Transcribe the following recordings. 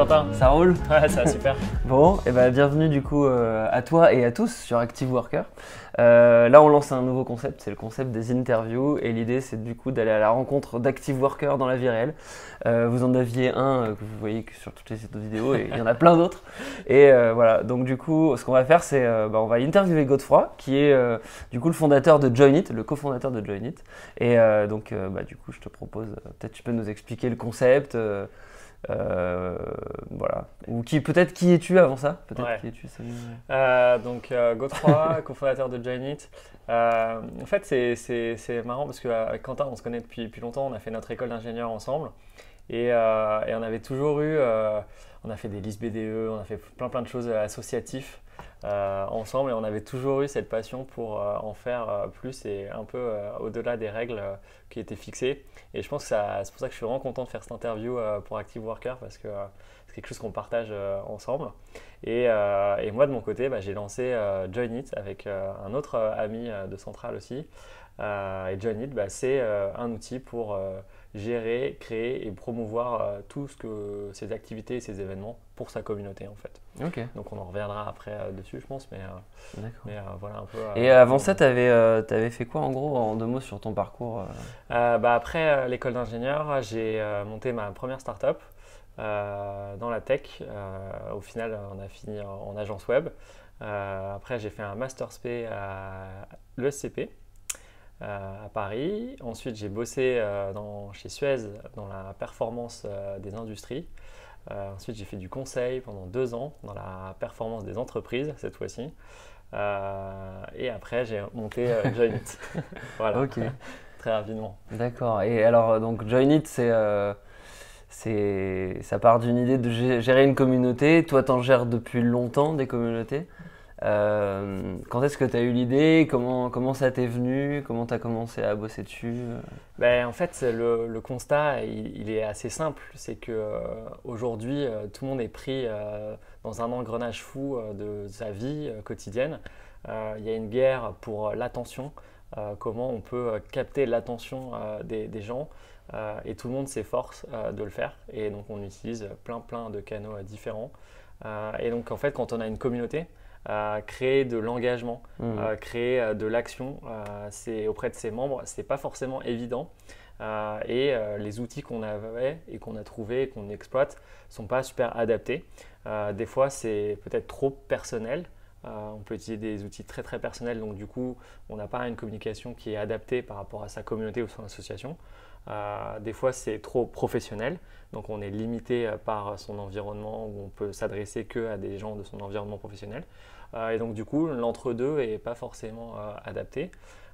Quentin. Ça roule? Ouais, ça va super. Bon, et ben bienvenue du coup à toi et à tous sur Active Worker. Là on lance un nouveau concept, c'est le concept des interviews et l'idée c'est du coup d'aller à la rencontre d'Active Workers dans la vie réelle. Vous en aviez un que vous voyez que sur toutes les vidéos et il y en a plein d'autres. Et voilà, donc du coup ce qu'on va faire c'est on va interviewer Godefroy qui est du coup le fondateur de Joinit, le cofondateur de Joinit. Et donc du coup je te propose, peut-être tu peux nous expliquer le concept. Voilà. Ou peut-être qui es-tu avant ça? Peut-être Ouais. qui es-tu, Godefroy, cofondateur de Joinit. En fait, c'est marrant parce qu'avec Quentin, on se connaît depuis longtemps. On a fait notre école d'ingénieur ensemble et on avait toujours eu. On a fait des listes BDE, on a fait plein de choses associatives ensemble et on avait toujours eu cette passion pour en faire plus et un peu au-delà des règles qui étaient fixées. Et je pense que c'est pour ça que je suis vraiment content de faire cette interview pour Active Worker parce que c'est quelque chose qu'on partage ensemble. Et moi, de mon côté, j'ai lancé Joinit avec un autre ami de Centrale aussi. Et Joinit, c'est un outil pour gérer, créer et promouvoir ces activités et ces événements pour sa communauté en fait. Ok. Donc on en reviendra après dessus je pense, mais voilà un peu. Et avant ça, tu avais fait quoi en gros, en deux mots sur ton parcours? Après l'école d'ingénieur, j'ai monté ma première start-up dans la tech. Au final, on a fini en agence web. Après, j'ai fait un master spé à l'ESCP. À Paris. Ensuite, j'ai bossé chez Suez dans la performance des industries. Ensuite, j'ai fait du conseil pendant 2 ans dans la performance des entreprises cette fois-ci. Et après, j'ai monté Joinit. Voilà, Ok. très rapidement. D'accord. Et alors, donc Joinit, ça part d'une idée de gérer une communauté. Toi, tu en gères depuis longtemps des communautés. Quand est-ce que tu as eu l'idée? Comment ça t'est venu? Comment tu as commencé à bosser dessus? En fait, le constat, il est assez simple. C'est qu'aujourd'hui, tout le monde est pris dans un engrenage fou de sa vie quotidienne. Il y a une guerre pour l'attention, comment on peut capter l'attention des gens. Et tout le monde s'efforce de le faire. Et donc, on utilise plein de canaux différents. Et donc, en fait, quand on a une communauté, créer de l'engagement, créer de l'action auprès de ses membres, c'est pas forcément évident. Les outils qu'on avait et qu'on a trouvés et qu'on exploite sont pas super adaptés. Des fois, c'est peut-être trop personnel. On peut utiliser des outils très personnels, donc du coup, on n'a pas une communication qui est adaptée par rapport à sa communauté ou son association. Des fois, c'est trop professionnel, donc on est limité par son environnement où on peut s'adresser qu'à des gens de son environnement professionnel. Et donc du coup, l'entre-deux n'est pas forcément adapté.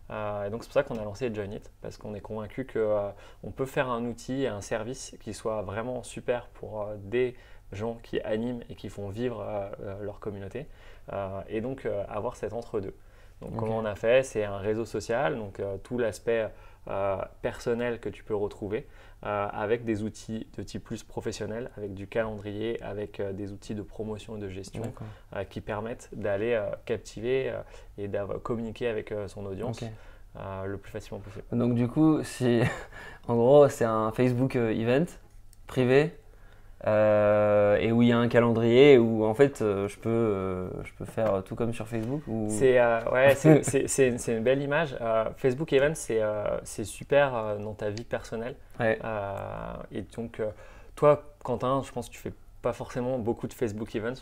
Et donc c'est pour ça qu'on a lancé Joinit, parce qu'on est convaincu qu'on peut faire un outil et un service qui soit vraiment super pour des gens qui animent et qui font vivre leur communauté. Et donc avoir cet entre-deux. Donc comment on a fait? C'est un réseau social, donc tout l'aspect personnel que tu peux retrouver avec des outils de type plus professionnel, avec du calendrier, avec des outils de promotion et de gestion qui permettent d'aller captiver et de communiquer avec son audience le plus facilement possible. Donc du coup, en gros, c'est un Facebook event privé et où il y a un calendrier où en fait je peux faire tout comme sur Facebook C'est une belle image. Facebook Events, c'est super dans ta vie personnelle. Ouais. Et donc, toi, Quentin, je pense que tu fais pas forcément beaucoup de Facebook Events,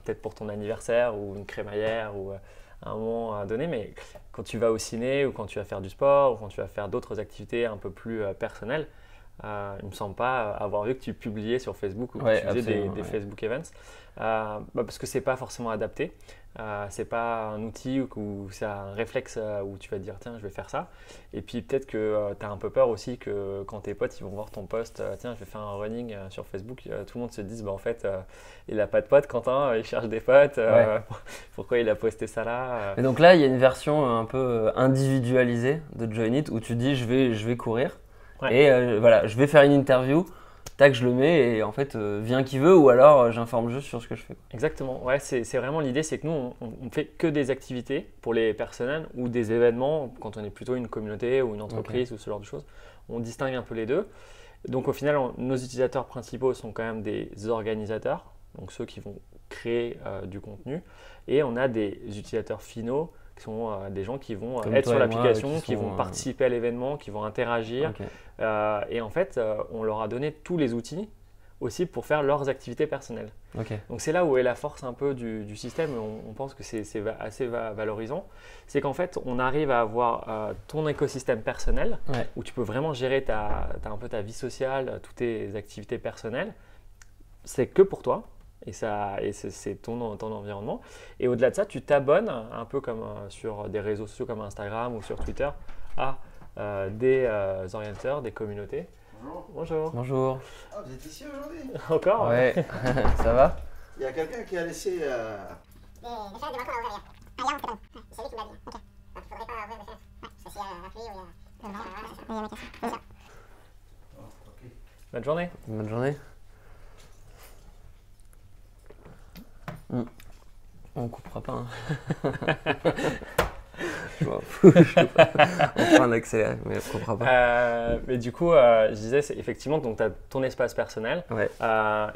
peut-être pour ton anniversaire ou une crémaillère ou à un moment donné, mais quand tu vas au ciné ou quand tu vas faire du sport ou quand tu vas faire d'autres activités un peu plus personnelles, il ne me semble pas avoir vu que tu publiais sur Facebook ou que tu faisais des Facebook Events parce que c'est pas forcément adapté. C'est pas un outil où c'est un réflexe où tu vas te dire tiens je vais faire ça, et puis peut-être que tu as un peu peur aussi que quand tes potes ils vont voir ton post tiens je vais faire un running sur Facebook, tout le monde se dise en fait il a pas de potes Quentin, il cherche des potes, pourquoi il a posté ça là Et donc là il y a une version un peu individualisée de Joinit où tu dis je vais courir. Et voilà, je vais faire une interview, tac, je le mets et en fait, vient qui veut ou alors j'informe juste sur ce que je fais. Exactement, ouais, c'est vraiment l'idée, c'est que nous, on fait que des activités pour les personnels ou des événements quand on est plutôt une communauté ou une entreprise ou ce genre de choses. On distingue un peu les deux. Donc au final, nos utilisateurs principaux sont quand même des organisateurs, donc ceux qui vont créer du contenu. Et on a des utilisateurs finaux qui sont des gens qui vont Comme être toi sur et moi, l'application, qui qui vont sont, participer à l'événement, qui vont interagir. Ok. Et en fait, on leur a donné tous les outils aussi pour faire leurs activités personnelles. Ok. Donc c'est là où est la force un peu du système, et on pense que c'est assez valorisant. C'est qu'en fait, on arrive à avoir ton écosystème personnel, Ouais. où tu peux vraiment gérer un peu ta vie sociale, toutes tes activités personnelles. C'est que pour toi. Et c'est ton environnement. Et au-delà de ça, tu t'abonnes, un peu comme sur des réseaux sociaux comme Instagram ou sur Twitter, à des orienteurs, des communautés. Bonjour. Bonjour. Bonjour. Ah, vous êtes ici aujourd'hui? Encore? Ouais, ça va? Il y a quelqu'un qui a laissé. Des fenêtres de balcon à ouvrir. Ah, Yann, c'est bon. C'est lui qui m'a dit. Ok. Donc, faudrait pas ouvrir des fenêtres. Ouais. C'est s'il y a la pluie ou il y a. Voilà, c'est ça. Il y a mes cassettes. C'est ça. Ok. Bonne journée. Bonne journée. On coupera pas. Je m'en fous. On fera un accéléré, mais on coupera pas. Mais du coup, je disais, c'est effectivement, donc tu as ton espace personnel Ouais.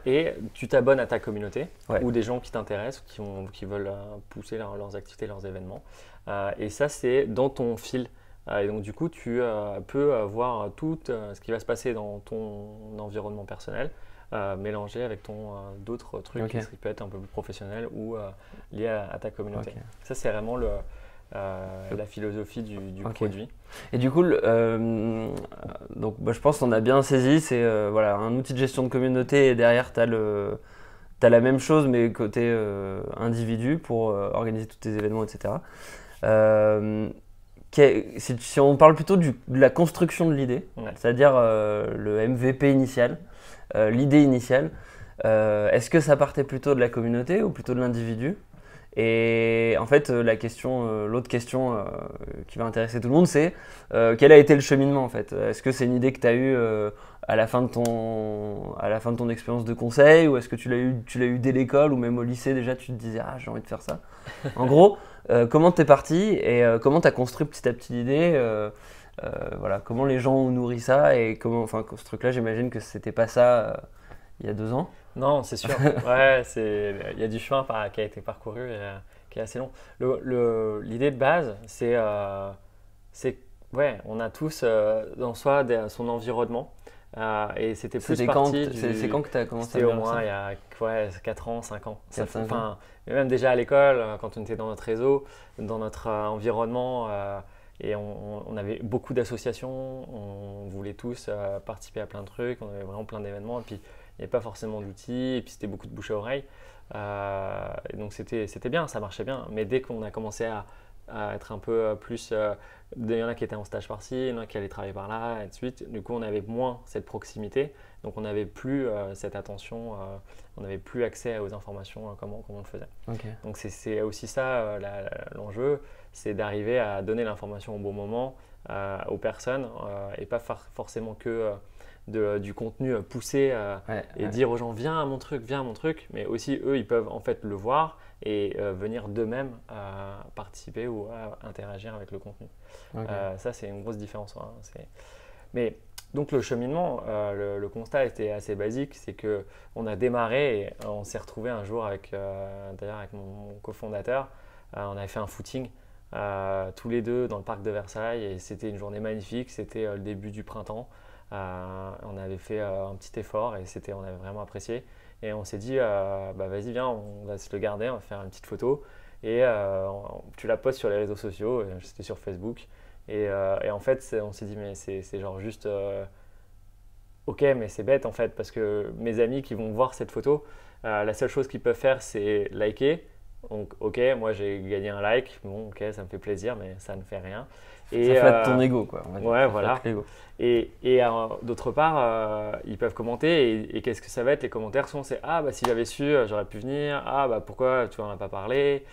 et tu t'abonnes à ta communauté Ouais. ou des gens qui t'intéressent, qui veulent pousser leurs activités, leurs événements. Et ça, c'est dans ton fil. Et donc, du coup, tu peux voir tout ce qui va se passer dans ton environnement personnel, mélangé avec d'autres trucs Ok. qui peuvent être un peu plus professionnels ou liés à ta communauté. Ok. Ça, c'est vraiment la philosophie du Ok. produit. Et du coup, donc, je pense qu'on a bien saisi, c'est voilà, un outil de gestion de communauté et derrière, tu as la même chose mais côté individu pour organiser tous tes événements, etc. Si on parle plutôt de la construction de l'idée, Ouais. c'est-à-dire le MVP initial, l'idée initiale, est-ce que ça partait plutôt de la communauté ou plutôt de l'individu? Et en fait, l'autre question qui va intéresser tout le monde, c'est quel a été le cheminement en fait? Est-ce que c'est une idée que tu as eue à la fin de ton expérience de conseil, ou est-ce que tu l'as eu dès l'école ou même au lycée déjà tu te disais j'ai envie de faire ça? En gros, comment t'es parti et comment t'as construit petit à petit l'idée? Voilà, comment les gens ont nourri ça et comment, enfin, ce truc-là, j'imagine que c'était pas ça il y a 2 ans. Non, c'est sûr. Ouais, il y a du chemin qui a été parcouru et qui est assez long. L'idée de base, ouais, on a tous dans soi son environnement. Et c'était plus C'est parti quand que tu as commencé à C'était au faire moins ça? il y a 4 ans, 5 ans. 4-5 ans. Mais même déjà à l'école, quand on était dans notre réseau, dans notre environnement, et on avait beaucoup d'associations, on voulait tous participer à plein de trucs, on avait vraiment plein d'événements, et puis il n'y avait pas forcément d'outils, et puis c'était beaucoup de bouche à oreille. Et donc c'était bien, ça marchait bien. Mais dès qu'on a commencé à être un peu plus. Il y en a qui étaient en stage par-ci, il y en a qui allaient travailler par-là, et de suite. Du coup, on avait moins cette proximité, donc on n'avait plus cette attention, on n'avait plus accès aux informations, comment on le faisait. Ok. Donc c'est aussi ça l'enjeu, c'est d'arriver à donner l'information au bon moment aux personnes et pas forcément que du contenu poussé et dire aux gens viens à mon truc, mais aussi eux ils peuvent en fait le voir et venir d'eux-mêmes participer ou interagir avec le contenu. Ok. Ça c'est une grosse différence. Mais donc le cheminement, le constat était assez basique, c'est que on a démarré et on s'est retrouvé un jour d'ailleurs avec mon cofondateur, on avait fait un footing tous les deux dans le parc de Versailles et c'était une journée magnifique, c'était le début du printemps. On avait fait un petit effort et on avait vraiment apprécié. Et on s'est dit, vas-y, viens, on va se le garder, on va faire une petite photo. Et tu la postes sur les réseaux sociaux, c'était sur Facebook. Et en fait, on s'est dit, mais c'est genre juste, ok, mais c'est bête en fait, parce que mes amis qui vont voir cette photo, la seule chose qu'ils peuvent faire, c'est liker. Donc, ok, moi j'ai gagné un like, bon, ok, ça me fait plaisir, mais ça ne fait rien. Et ça flatte ton ego, quoi. Ouais, voilà. Et d'autre part, ils peuvent commenter et qu'est-ce que ça va être les commentaires? Souvent c'est si j'avais su, j'aurais pu venir. Pourquoi tu en as pas parlé?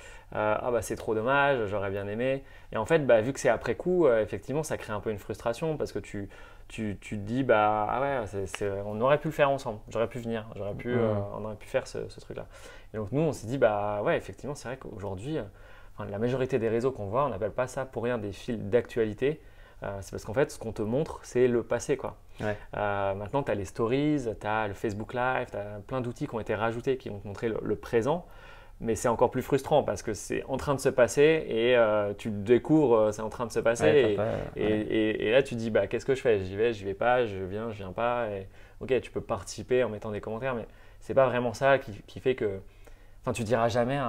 C'est trop dommage, j'aurais bien aimé. Et en fait, vu que c'est après coup, effectivement, ça crée un peu une frustration parce que tu te dis on aurait pu le faire ensemble. J'aurais pu venir, on aurait pu faire ce truc-là. Et donc nous, on s'est dit effectivement, c'est vrai qu'aujourd'hui, la majorité des réseaux qu'on voit, on n'appelle pas ça pour rien des fils d'actualité. C'est parce qu'en fait, ce qu'on te montre, c'est le passé, quoi. Ouais. Maintenant, tu as les stories, tu as le Facebook Live, tu as plein d'outils qui ont été rajoutés qui vont te montrer le présent. Mais c'est encore plus frustrant parce que c'est en train de se passer et tu découvres, c'est en train de se passer. Et là, tu te dis, bah, qu'est-ce que je fais? J'y vais pas, je viens pas. Et, ok, tu peux participer en mettant des commentaires, mais c'est pas vraiment ça qui fait que. Enfin, tu diras jamais,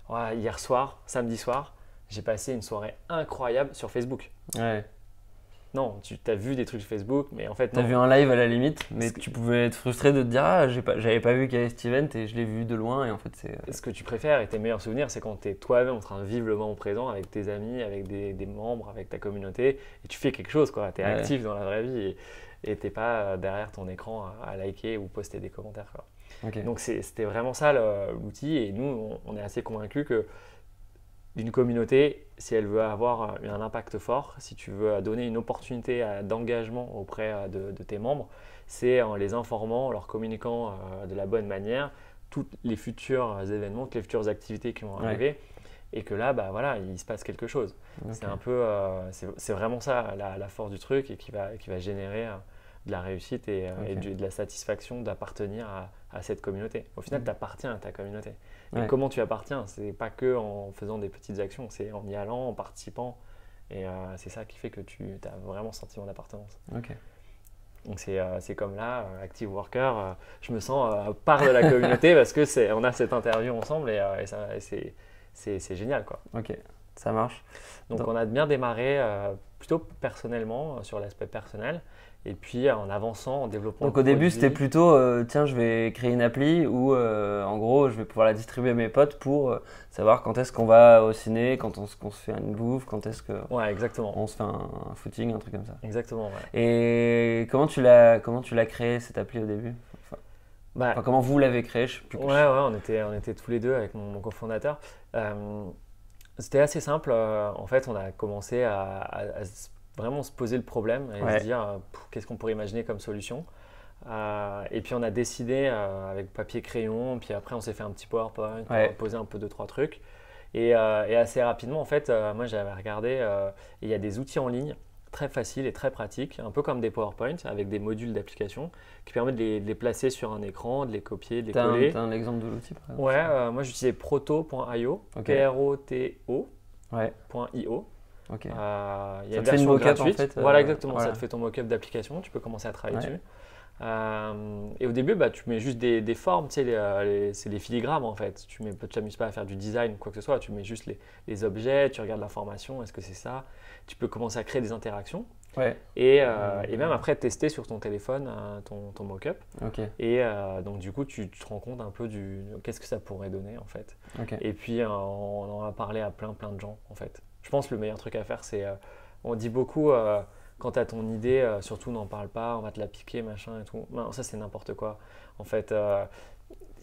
ouais, hier soir, samedi soir, j'ai passé une soirée incroyable sur Facebook. Ouais. Non, tu as vu des trucs sur Facebook, mais en fait, T'as vu un live à la limite, mais tu pouvais être frustré de te dire ah j'avais pas vu qu'il y avait cet event et je l'ai vu de loin et en fait c'est. Ce que tu préfères et tes meilleurs souvenirs, c'est quand tu es toi-même en train de vivre le moment présent avec tes amis, avec des membres, avec ta communauté et tu fais quelque chose, quoi. Tu es actif dans la vraie vie et t'es pas derrière ton écran à liker ou poster des commentaires, quoi. Okay. Donc c'était vraiment ça l'outil et nous on est assez convaincus que d'une communauté, si elle veut avoir un impact fort, si tu veux donner une opportunité d'engagement auprès de tes membres, c'est en les informant, en leur communiquant de la bonne manière tous les futurs événements, toutes les futures activités qui vont arriver et que là, bah, voilà, il se passe quelque chose. Okay. C'est un peu, c'est vraiment ça la force du truc et qui va générer de la réussite et de la satisfaction d'appartenir à cette communauté. Au final, tu appartiens à ta communauté. Et comment tu appartiens? C'est pas que en faisant des petites actions, c'est en y allant, en participant. Et c'est ça qui fait que tu as vraiment ce sentiment d'appartenance. Okay. Donc c'est comme là, Active Worker, je me sens part de la communauté parce que on a cette interview ensemble et c'est génial, quoi. Ok, ça marche. Donc on a bien démarré plutôt personnellement, sur l'aspect personnel. Et puis en avançant, en développant. Donc au début, c'était plutôt tiens, je vais créer une appli où en gros, je vais pouvoir la distribuer à mes potes pour savoir quand est-ce qu'on va au ciné, quand on se fait une bouffe, quand est-ce que exactement. On se fait un footing, un truc comme ça. Exactement. Ouais. Et comment tu l'as créé cette appli au début? Enfin, comment vous l'avez créé? Je sais plus. On était tous les deux avec mon cofondateur. C'était assez simple. En fait, on a commencé à vraiment se poser le problème et se dire qu'est-ce qu'on pourrait imaginer comme solution. Et puis on a décidé avec papier crayon, puis après on s'est fait un petit PowerPoint pour poser un peu 2-3 trucs. Et assez rapidement, en fait, moi j'avais regardé, il y a des outils en ligne très faciles et très pratiques, un peu comme des PowerPoint avec des modules d'application qui permettent de les placer sur un écran, de les copier, de les coller. T'as un exemple de l'outil par exemple? Moi j'utilisais proto.io, proto.io. Okay. Y a une version gratuite. En fait, voilà, exactement. Ça te fait ton mock-up d'application. Tu peux commencer à travailler dessus. Et au début, tu mets juste des formes. Tu sais, c'est les filigrammes en fait. Tu t'amuses pas à faire du design ou quoi que ce soit. Tu mets juste les objets. Tu regardes l'information. Est-ce que c'est ça? Tu peux commencer à créer des interactions. Et même après tester sur ton téléphone ton mock-up. Et donc du coup, tu te rends compte un peu qu'est-ce que ça pourrait donner en fait. Et puis on en a parlé à plein de gens en fait. Je pense que le meilleur truc à faire, c'est, on dit beaucoup, quand tu as ton idée, surtout n'en parle pas, on va te la piquer, machin et tout. Non, ça c'est n'importe quoi. En fait,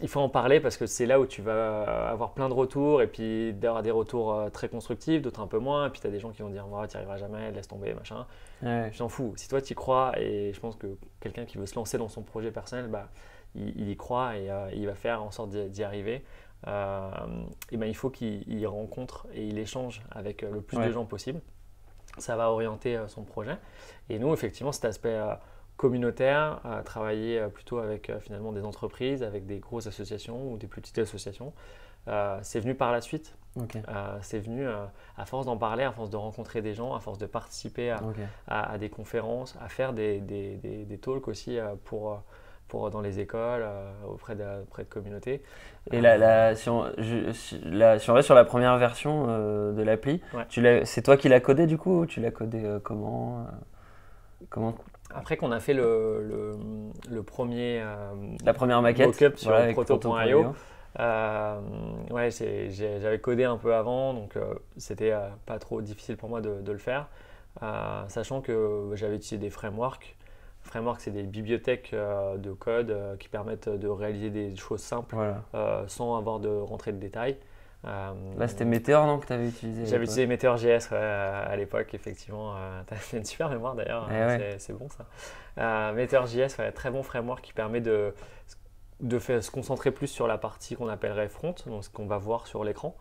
il faut en parler parce que c'est là où tu vas avoir plein de retours et puis d'avoir des retours très constructifs, d'autres un peu moins. Et puis tu as des gens qui vont dire, tu n'y arriveras jamais, laisse tomber, machin. Je t'en fous. Si toi tu y crois, et je pense que quelqu'un qui veut se lancer dans son projet personnel, il y croit et il va faire en sorte d'y arriver. Il faut qu'il rencontre et il échange avec le plus de gens possible. Ça va orienter son projet. Et nous, effectivement, cet aspect communautaire, travailler plutôt avec finalement des entreprises, avec des grosses associations ou des plus petites associations, c'est venu par la suite. C'est venu à force d'en parler, à force de rencontrer des gens, à force de participer à des conférences, à faire des talks aussi pour dans les écoles, auprès de communautés. Et si on reste sur la première version de l'appli, c'est toi qui l'as codé du coup ou tu l'as codé comment Après qu'on a fait le premier la première maquette mock-up sur proto.io, j'avais codé un peu avant, donc c'était pas trop difficile pour moi de le faire, sachant que j'avais utilisé des frameworks. Framework, c'est des bibliothèques de code qui permettent de réaliser des choses simples sans avoir de rentrer de détails. Là, c'était Meteor, non, que tu avais utilisé? J'avais utilisé Meteor.js à l'époque, effectivement. Tu as fait une super mémoire d'ailleurs, c'est bon ça. Meteor.js, très bon framework qui permet de se concentrer plus sur la partie qu'on appellerait front, donc ce qu'on va voir sur l'écran.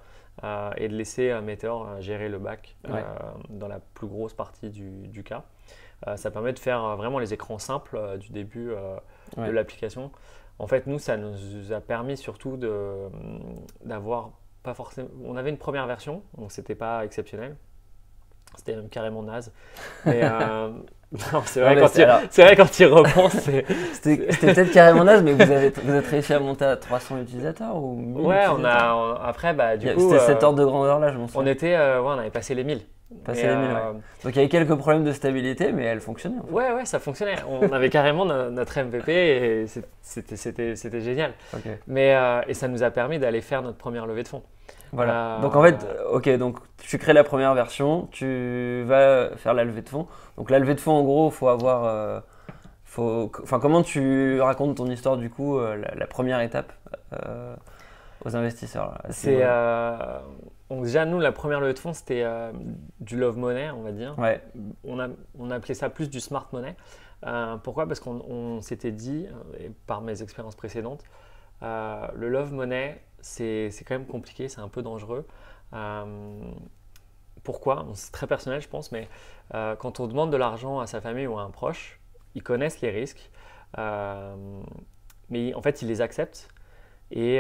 et de laisser Meteor gérer le back Ouais. dans la plus grosse partie du cas. Ça permet de faire vraiment les écrans simples du début Ouais. de l'application. En fait, nous, ça nous a permis surtout d'avoir pas forcément. On avait une première version, donc c'était pas exceptionnel. C'était même carrément naze. Mais non, c'est vrai, Non, mais c'est vrai quand il repense. C'était peut-être carrément naze, mais vous êtes réussi à monter à 300 utilisateurs ou 1000 Ouais, utilisateurs après, bah, du coup. C'était cet ordre de grandeur là, je m'en On souviens. on avait passé les 1000. Passé Et, les 1000, ouais. Donc il y avait quelques problèmes de stabilité, mais elle fonctionnait. En fait. Ouais, ça fonctionnait. On avait carrément notre MVP et c'était génial. Ok. Et ça nous a permis d'aller faire notre première levée de fonds. Voilà. Donc en fait, ok, donc tu crées la première version, tu vas faire la levée de fonds. Donc la levée de fonds, en gros, faut avoir, comment tu racontes ton histoire du coup, la première étape aux investisseurs là, Donc déjà, nous, la première levée de fonds, c'était du love money, on va dire. Ouais. On a appelé ça plus du smart money. Pourquoi ? Parce qu'on s'était dit, et par mes expériences précédentes, le love money, c'est quand même compliqué, c'est un peu dangereux. Pourquoi ? C'est très personnel, je pense, mais quand on demande de l'argent à sa famille ou à un proche, ils connaissent les risques, mais en fait, ils les acceptent et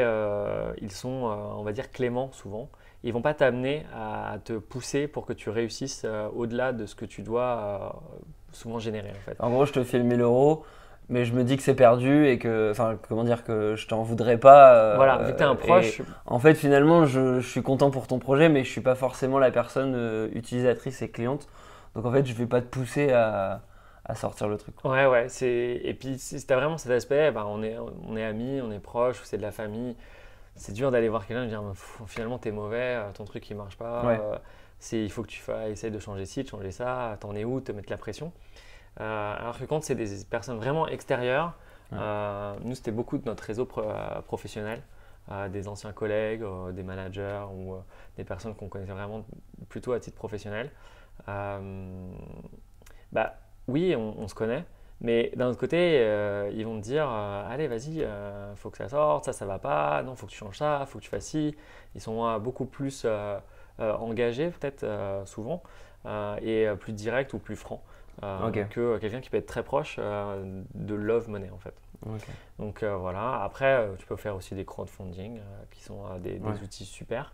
ils sont, on va dire, cléments souvent. Ils ne vont pas t'amener à te pousser pour que tu réussisses au-delà de ce que tu dois souvent générer, en fait. En gros, je te file 1000 euros, mais je me dis que c'est perdu et que, que je t'en voudrais pas. Voilà, vu que tu es un proche. En fait, finalement, je suis content pour ton projet, mais je suis pas forcément la personne utilisatrice et cliente. Donc en fait, je vais pas te pousser à sortir le truc. Ouais. Et puis, si tu as vraiment cet aspect, on est amis, on est proches, c'est de la famille. C'est dur d'aller voir quelqu'un et dire finalement, tu es mauvais, ton truc il marche pas. Ouais. Il faut que tu essayes de changer ci, de changer ça, t'en es où, te mettre la pression. Alors que quand c'est des personnes vraiment extérieures, nous c'était beaucoup de notre réseau professionnel, des anciens collègues, des managers ou des personnes qu'on connaissait vraiment plutôt à titre professionnel. Oui, on se connaît, mais d'un autre côté, ils vont te dire allez, vas-y, faut que ça sorte, ça va pas, non, faut que tu changes ça, faut que tu fasses ci. Ils sont beaucoup plus engagés, peut-être souvent, et plus directs ou plus francs. Que quelqu'un qui peut être très proche de love money en fait. Okay. Donc voilà, après tu peux faire aussi des crowdfunding qui sont des outils super.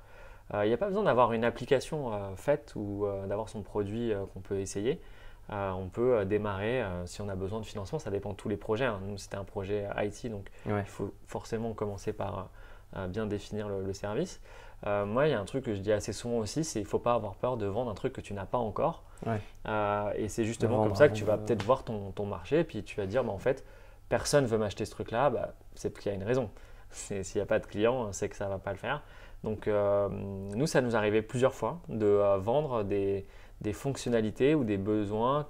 Il n'y a pas besoin d'avoir une application faite ou d'avoir son produit qu'on peut essayer. On peut démarrer si on a besoin de financement, ça dépend de tous les projets. Nous c'était un projet IT donc il faut forcément commencer par bien définir le service. Moi, il y a un truc que je dis assez souvent aussi, c'est qu'il ne faut pas avoir peur de vendre un truc que tu n'as pas encore. Et c'est justement comme ça que tu vas peut-être voir ton marché et puis tu vas dire, en fait, personne ne veut m'acheter ce truc-là, c'est qu'il y a une raison. S'il n'y a pas de client, c'est que ça ne va pas le faire. Donc, nous, ça nous arrivait plusieurs fois de vendre des fonctionnalités ou des besoins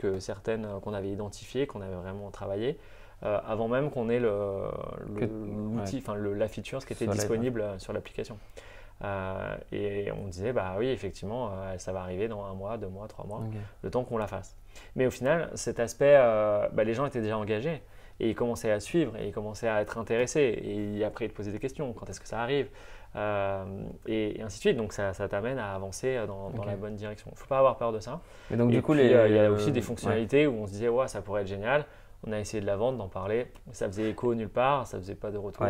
qu'on avait identifiés, qu'on avait vraiment travaillé. Avant même qu'on ait l'outil, la feature, ce qui était disponible sur l'application. Et on disait, oui, effectivement, ça va arriver dans 1 mois, 2 mois, 3 mois, le temps qu'on la fasse. Mais au final, cet aspect, les gens étaient déjà engagés et ils commençaient à suivre et ils commençaient à être intéressés. Et après, ils te posaient des questions, quand est-ce que ça arrive et ainsi de suite. Donc, ça t'amène à avancer dans la bonne direction. Il ne faut pas avoir peur de ça. Et donc, du coup, il y a aussi des fonctionnalités où on se disait, ça pourrait être génial. On a essayé de la vendre, d'en parler. Ça faisait écho nulle part, ça faisait pas de retour.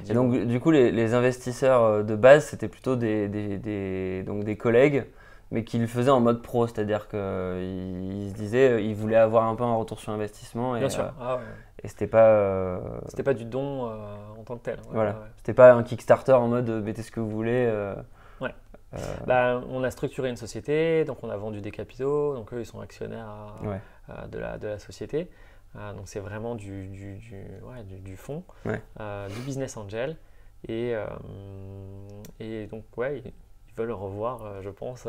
Et donc, du coup, les investisseurs de base, c'était plutôt des collègues, mais qui le faisaient en mode pro, c'est-à-dire qu'ils se disaient, ils voulaient avoir un peu un retour sur investissement. Et, bien sûr. Et c'était pas. C'était pas du don en tant que tel. C'était pas un Kickstarter en mode mettez ce que vous voulez. On a structuré une société, donc on a vendu des capitaux, donc eux ils sont actionnaires de la société. Donc c'est vraiment du fonds, du business angel et donc ils veulent revoir, je pense,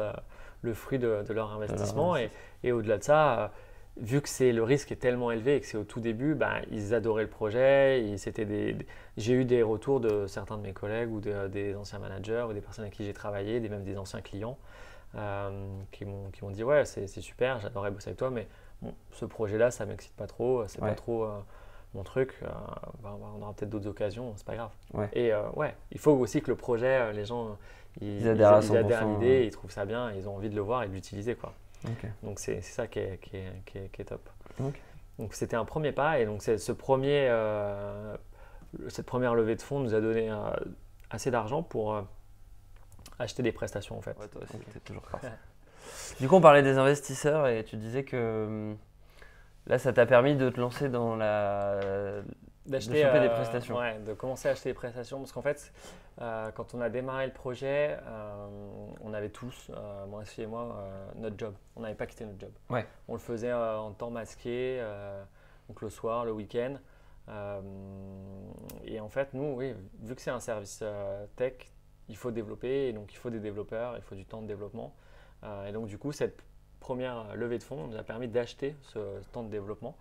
le fruit de leur investissement et au-delà de ça, vu que le risque est tellement élevé et que c'est au tout début, ils adoraient le projet. J'ai eu des retours de certains de mes collègues ou des anciens managers ou des personnes avec qui j'ai travaillé, même des anciens clients qui m'ont dit c'est super, j'adorais bosser avec toi, mais bon, ce projet-là, ça m'excite pas trop, c'est pas trop mon truc, on aura peut-être d'autres occasions, c'est pas grave. Ouais. Et ouais, il faut aussi que le projet, les gens, Ils adhèrent à ils adhèrent à 100%, l'idée, ils trouvent ça bien, ils ont envie de le voir et de l'utiliser, quoi. Ok. Donc c'est ça qui est top. Ok. Donc c'était un premier pas, et donc cette première levée de fonds nous a donné assez d'argent pour acheter des prestations, en fait. Ouais, toi aussi, t'es toujours comme ça. Du coup, on parlait des investisseurs et tu disais que là, ça t'a permis de te lancer dans de choper des prestations. Ouais, de commencer à acheter des prestations, parce qu'en fait, quand on a démarré le projet, on avait tous, moi aussi et moi, notre job. On n'avait pas quitté notre job. Ouais. On le faisait en temps masqué, donc le soir, le week-end. Et en fait, nous, oui, vu que c'est un service tech, il faut développer, et donc il faut des développeurs, il faut du temps de développement. Et donc du coup, cette première levée de fonds nous a permis d'acheter ce temps de développement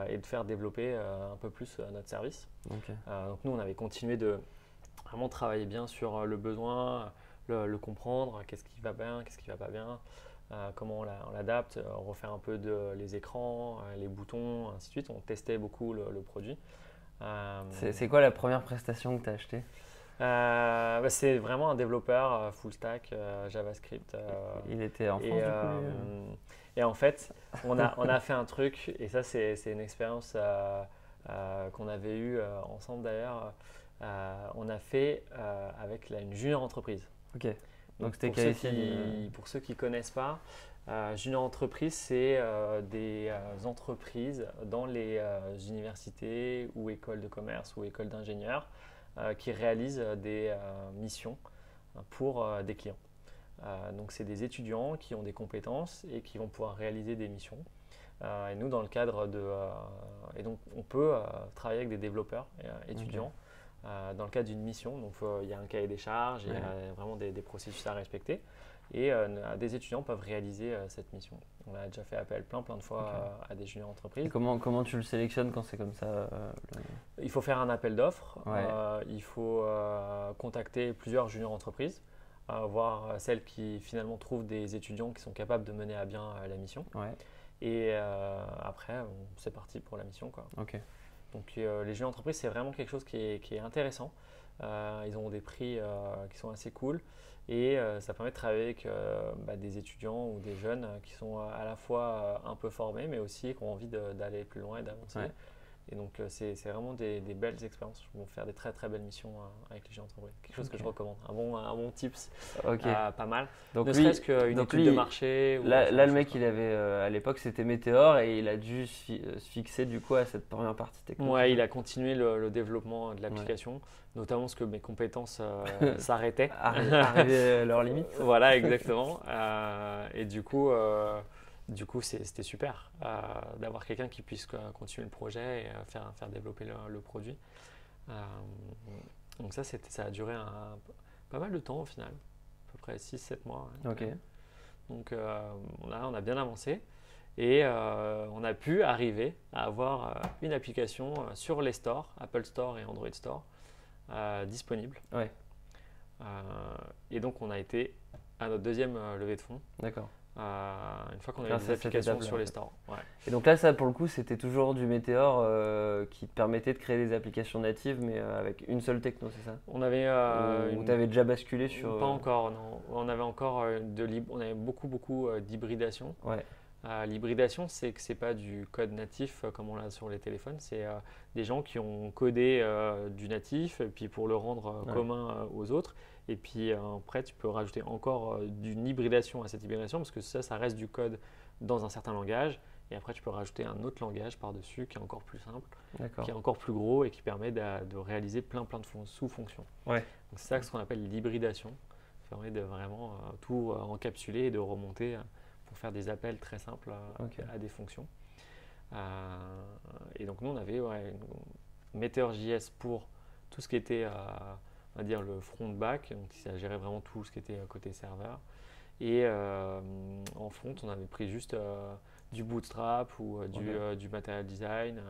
et de faire développer un peu plus notre service. Ok. Donc nous, on avait continué de vraiment travailler bien sur le besoin, le comprendre, qu'est-ce qui va bien, qu'est-ce qui va pas bien, comment on l'adapte, refaire un peu les écrans, les boutons, ainsi de suite. On testait beaucoup le produit. C'est quoi la première prestation que tu as achetée? C'est vraiment un développeur full stack JavaScript. Il était en France du coup lui Et en fait, on a fait un truc, et ça c'est une expérience qu'on avait eue ensemble d'ailleurs. On a fait avec une junior entreprise. Ok. Donc pour ceux qui ne connaissent pas, junior entreprise, c'est des entreprises dans les universités ou écoles de commerce ou écoles d'ingénieurs qui réalisent des missions pour des clients. Donc c'est des étudiants qui ont des compétences et qui vont pouvoir réaliser des missions. Et nous, dans le cadre et donc on peut travailler avec des développeurs étudiants dans le cadre d'une mission. Donc il y a un cahier des charges, il y a vraiment des processus à respecter. Et des étudiants peuvent réaliser cette mission. On a déjà fait appel plein de fois à des juniors entreprises. Et comment tu le sélectionnes quand c'est comme ça Il faut faire un appel d'offres. Ouais. Il faut contacter plusieurs juniors entreprises, voir celles qui finalement trouvent des étudiants qui sont capables de mener à bien la mission. Ouais. Et après, c'est parti pour la mission, quoi. Ok. Donc les juniors entreprises, c'est vraiment quelque chose qui est intéressant. Ils ont des prix qui sont assez cool. Et ça permet de travailler avec des étudiants ou des jeunes qui sont à la fois un peu formés, mais aussi qui ont envie d'aller plus loin et d'avancer. Ouais. Et donc c'est vraiment des belles expériences. Ils vont faire des très très belles missions avec les jeunes entreprises. Quelque chose que je recommande. Un bon tips, pas mal. Donc ne serait-ce qu'une étude de marché. Là le mec, il avait à l'époque c'était Meteor et il a dû se fixer du coup à cette première partie technique. Ouais, il a continué le développement de l'application, notamment parce que mes compétences s'arrêtaient. Arrivé à leur limite. Voilà, exactement. Et du coup, c'était super d'avoir quelqu'un qui puisse continuer le projet et faire développer le produit. Donc ça a duré pas mal de temps au final, à peu près 6-7 mois. Ouais. Ok. Donc on a bien avancé et on a pu arriver à avoir une application sur les stores, Apple Store et Android Store, disponible. Ouais. Et donc on a été à notre deuxième levée de fonds. D'accord. Une fois qu'on a des applications sur les stores. Ouais. Et donc là, ça pour le coup, c'était toujours du Meteor qui te permettait de créer des applications natives, mais avec une seule techno, c'est ça? On avait Ou t'avais déjà basculé sur… Pas encore, non. On avait encore on avait beaucoup d'hybridation. Ouais. L'hybridation, c'est que c'est pas du code natif comme on l'a sur les téléphones. C'est des gens qui ont codé du natif, et puis pour le rendre commun aux autres. Et puis après, tu peux rajouter encore d'une hybridation à cette hybridation, parce que ça reste du code dans un certain langage. Et après, tu peux rajouter un autre langage par-dessus qui est encore plus simple, qui est encore plus gros et qui permet de réaliser plein de sous-fonctions. Ouais. Donc c'est ça ce qu'on appelle l'hybridation. Ça permet de vraiment tout encapsuler et de remonter pour faire des appels très simples à des fonctions. Et donc nous, on avait Meteor.js pour tout ce qui était on va dire le front-back, donc ça gérait vraiment tout ce qui était côté serveur. Et en front, on avait pris juste du Bootstrap ou du Material Design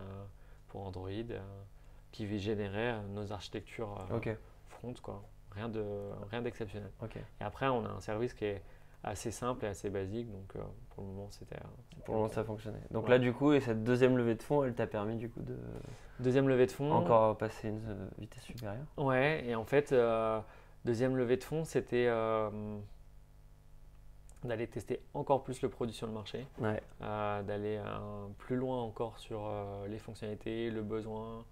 pour Android qui générait nos architectures front, quoi. Rien d'exceptionnel. Okay. Et après, on a un service qui est assez simple et assez basique. Donc pour le moment, c'était Pour le moment, ça fonctionnait. Donc Ouais. là, du coup, et cette deuxième levée de fonds, elle t'a permis du coup de Deuxième levée de fonds. encore passer une vitesse supérieure. Ouais, et en fait, deuxième levée de fonds, c'était d'aller tester encore plus le produit sur le marché, Ouais. d'aller plus loin encore sur les fonctionnalités, le besoin,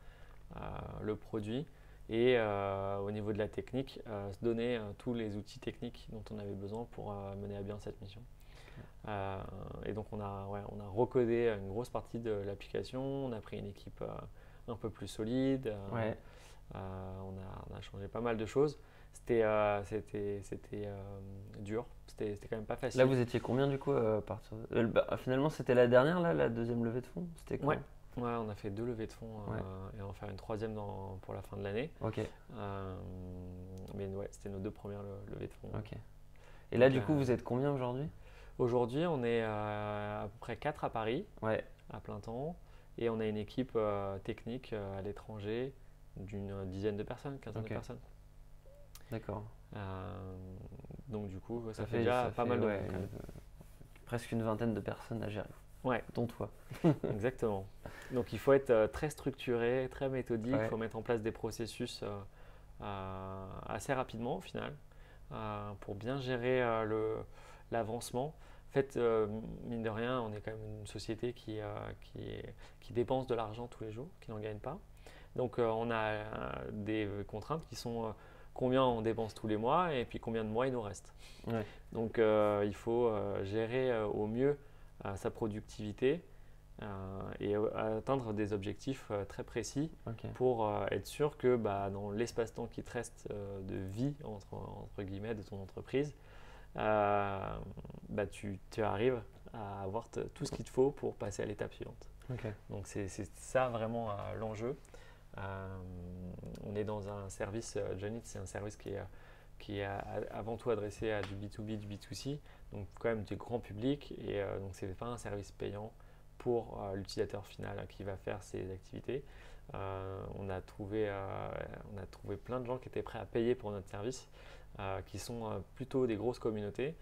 le produit, et au niveau de la technique, se donner tous les outils techniques dont on avait besoin pour mener à bien cette mission. Et donc on a recodé une grosse partie de l'application, on a pris une équipe un peu plus solide, Ouais. on a changé pas mal de choses. C'était dur, c'était quand même pas facile. Là, vous étiez combien du coup à partir finalement, c'était la dernière, là, la deuxième levée de fonds? C'était quoi? Ouais, on a fait 2 levées de fonds et on va faire une troisième pour la fin de l'année. Ok. Mais ouais, c'était nos 2 premières levées de fonds. Ok. Et là, Donc, du coup, vous êtes combien aujourd'hui? Aujourd'hui, on est à peu près 4 à Paris, Ouais. à plein temps, et on a une équipe technique à l'étranger d'une dizaine de personnes, quinzaine Ok. de personnes. D'accord. Donc du coup, ça fait déjà pas mal de monde, quand même. Presque une vingtaine de personnes à gérer, Ouais, dont toi. exactement. Donc il faut être très structuré, très méthodique, il faut mettre en place des processus assez rapidement au final pour bien gérer l'avancement. En fait, mine de rien, on est quand même une société qui dépense de l'argent tous les jours, qui n'en gagne pas. Donc on a des contraintes qui sont combien on dépense tous les mois et puis combien de mois il nous reste. Ouais. Donc il faut gérer au mieux sa productivité et atteindre des objectifs très précis Ok. pour être sûr que dans l'espace-temps qui te reste de vie entre guillemets de ton entreprise, tu arrives à avoir tout ce qu'il te faut pour passer à l'étape suivante. Ok. Donc c'est ça vraiment l'enjeu. On est dans un service, Johnit, c'est un service qui est avant tout adressé à du B2B, du B2C, donc quand même du grand public, et donc ce n'est pas un service payant pour l'utilisateur final qui va faire ces activités. On a trouvé plein de gens qui étaient prêts à payer pour notre service, qui sont plutôt des grosses communautés,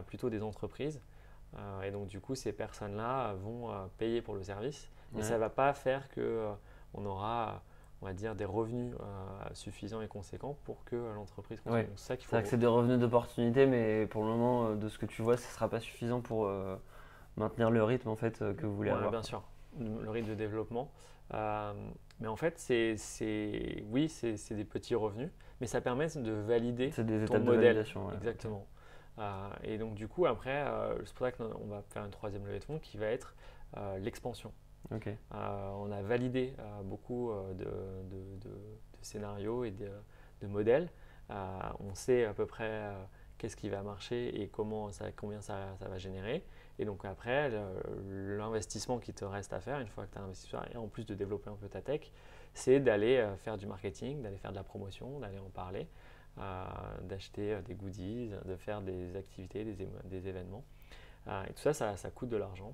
plutôt des entreprises. Et donc du coup, ces personnes-là vont payer pour le service, mais ça ne va pas faire qu'on aura, on va dire, des revenus suffisants et conséquents pour que l'entreprise continue. Ouais. Donc, c'est ça qu'il C'est faut. vrai que c'est des revenus d'opportunité, mais pour le moment, de ce que tu vois, ce ne sera pas suffisant pour maintenir le rythme en fait, que vous voulez Ouais, avoir. bien sûr, le rythme de développement. Mais en fait, c'est des petits revenus, mais ça permet de valider C'est des ton étapes de modèle. validation. Ouais. Exactement. Et donc du coup, après, c'est pour ça qu'on va faire une troisième levée de fonds qui va être l'expansion. Ok. On a validé beaucoup de scénarios et de modèles. On sait à peu près qu'est-ce qui va marcher et combien ça va générer. Et donc après, l'investissement qui te reste à faire, une fois que tu as investi et en plus de développer un peu ta tech, c'est d'aller faire du marketing, d'aller faire de la promotion, d'aller en parler, d'acheter des goodies, de faire des activités, des événements. Et tout ça, ça coûte de l'argent.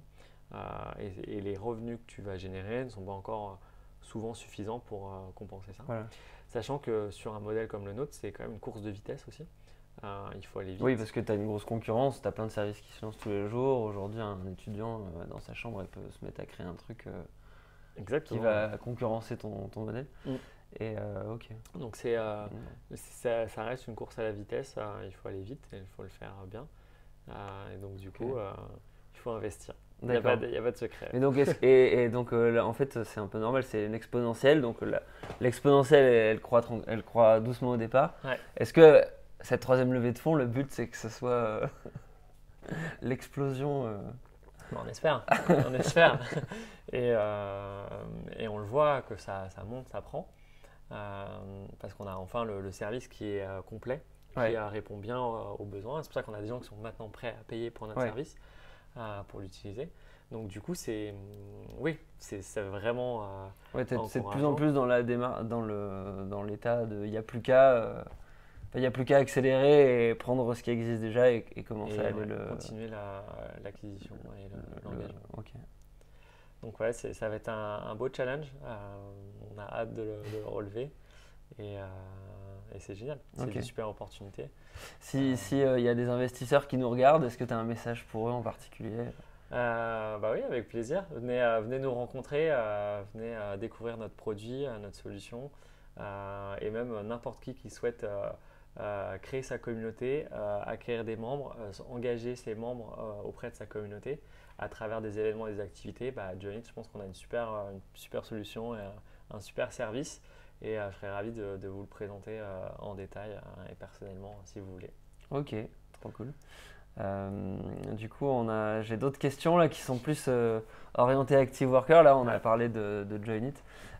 Et les revenus que tu vas générer ne sont pas encore souvent suffisants pour compenser ça. Voilà. Sachant que sur un modèle comme le nôtre, c'est quand même une course de vitesse aussi. Il faut aller vite. Oui, parce que tu as une grosse concurrence, tu as plein de services qui se lancent tous les jours. Aujourd'hui, un étudiant dans sa chambre, il peut se mettre à créer un truc qui Exactement. va concurrencer ton modèle. Et ok. Donc ça reste une course à la vitesse, il faut aller vite et il faut le faire bien. Et donc du coup, il faut investir. Il n'y a pas de secret. Et donc, là, en fait, c'est un peu normal, c'est une exponentielle. Donc l'exponentielle, elle croît doucement au départ. Ouais. Est-ce que cette troisième levée de fonds, le but, c'est que ce soit l'explosion On espère, on espère. Et on le voit que ça monte, ça prend. Parce qu'on a enfin le service qui est complet, qui répond bien aux besoins. C'est pour ça qu'on a des gens qui sont maintenant prêts à payer pour notre service, pour l'utiliser. Donc du coup, c'est vraiment c'est de plus en plus dans la dans l'état de il n'y a plus qu'à accélérer et prendre ce qui existe déjà et commencer à aller continuer l'acquisition et l'engagement. Ok. Donc ouais, ça va être un beau challenge. On a hâte de le relever et et c'est génial. C'est Ok. une super opportunité. Si y a des investisseurs qui nous regardent, est-ce que tu as un message pour eux en particulier? Bah oui, avec plaisir. Venez nous rencontrer, venez découvrir notre produit, notre solution, et même n'importe qui souhaite créer sa communauté, acquérir des membres, engager ses membres auprès de sa communauté à travers des événements et des activités. Joinit, je pense qu'on a une super solution et un super service, et je serais ravi de vous le présenter en détail et personnellement si vous voulez. Ok, trop cool. Du coup, j'ai d'autres questions là qui sont plus orientées Active Worker. Là, on a parlé de Joinit.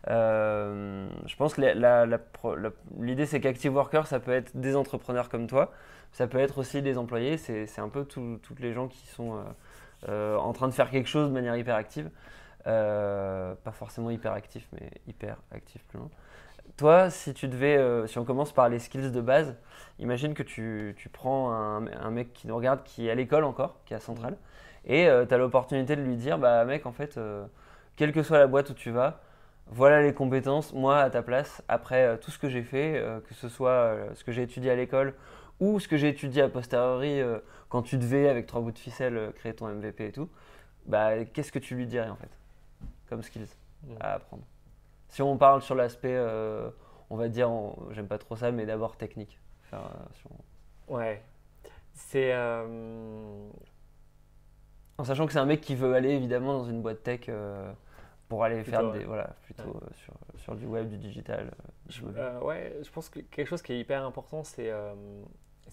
Je pense que l'idée, c'est qu'Active Worker, ça peut être des entrepreneurs comme toi, ça peut être aussi des employés. C'est un peu toutes les gens qui sont en train de faire quelque chose de manière hyper active. Pas forcément hyper actif, mais hyper actif plus loin. Toi, si on commence par les skills de base, imagine que tu prends un mec qui nous regarde, qui est à l'école encore, qui est à Centrale, et tu as l'opportunité de lui dire, mec, en fait, quelle que soit la boîte où tu vas, voilà les compétences, moi à ta place, après tout ce que j'ai fait, que ce soit ce que j'ai étudié à l'école ou ce que j'ai étudié a posteriori quand tu devais, avec 3 bouts de ficelle, créer ton MVP et tout, qu'est-ce que tu lui dirais en fait, comme skills à apprendre? Si on parle sur l'aspect, on va dire, j'aime pas trop ça, mais d'abord technique. Ouais, c'est en sachant que c'est un mec qui veut aller évidemment dans une boîte tech pour aller faire plutôt sur du web, du digital. Je pense que quelque chose qui est hyper important, c'est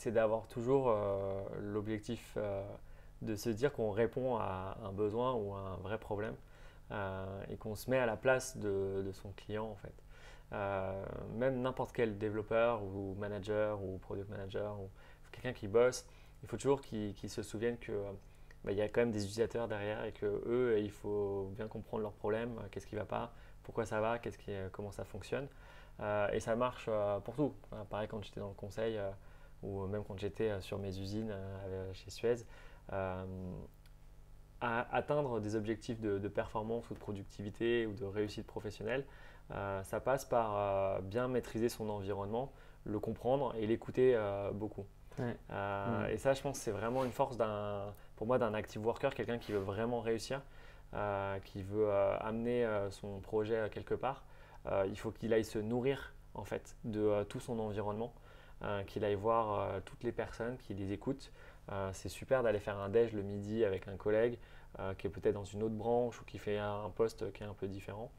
d'avoir toujours l'objectif de se dire qu'on répond à un besoin ou à un vrai problème. Et qu'on se met à la place de son client en fait. Même n'importe quel développeur ou manager ou product manager ou quelqu'un qui bosse, il faut toujours qu'il se souvienne que il y a quand même des utilisateurs derrière et que eux, il faut bien comprendre leurs problèmes, qu'est-ce qui ne va pas, pourquoi ça va, comment ça fonctionne. Et ça marche pour tout. Pareil quand j'étais dans le conseil ou même quand j'étais sur mes usines chez Suez. À atteindre des objectifs de performance ou de productivité ou de réussite professionnelle, ça passe par bien maîtriser son environnement, le comprendre et l'écouter beaucoup. Et ça, je pense que c'est vraiment une force pour moi d'un active worker, quelqu'un qui veut vraiment réussir, qui veut amener son projet quelque part. Il faut qu'il aille se nourrir en fait de tout son environnement, qu'il aille voir toutes les personnes, qu'il les écoute. C'est super d'aller faire un déj le midi avec un collègue qui est peut-être dans une autre branche ou qui fait un poste qui est un peu différent.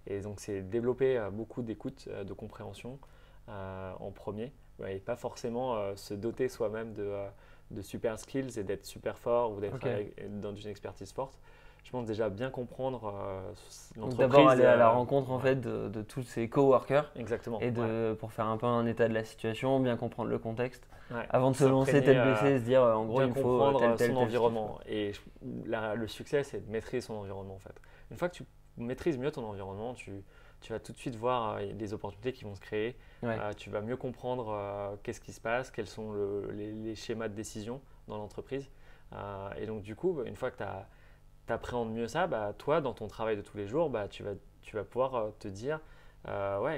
Et donc c'est développer beaucoup d'écoute, de compréhension en premier, et pas forcément se doter soi-même de super skills et d'être super fort ou d'être dans une expertise forte. Je pense déjà bien comprendre l'entreprise. D'abord aller à la rencontre en fait de tous ces coworkers. Exactement. Et pour faire un peu un état de la situation, bien comprendre le contexte. Avant de se lancer tel BC et se dire en gros il faut comprendre tel son environnement. Et le succès, c'est de maîtriser son environnement en fait. Une fois que tu maîtrises mieux ton environnement, tu vas tout de suite voir des opportunités qui vont se créer. Tu vas mieux comprendre qu'est-ce qui se passe, quels sont les schémas de décision dans l'entreprise. Et donc du coup, une fois que tu appréhendes mieux ça, toi, dans ton travail de tous les jours, tu vas pouvoir te dire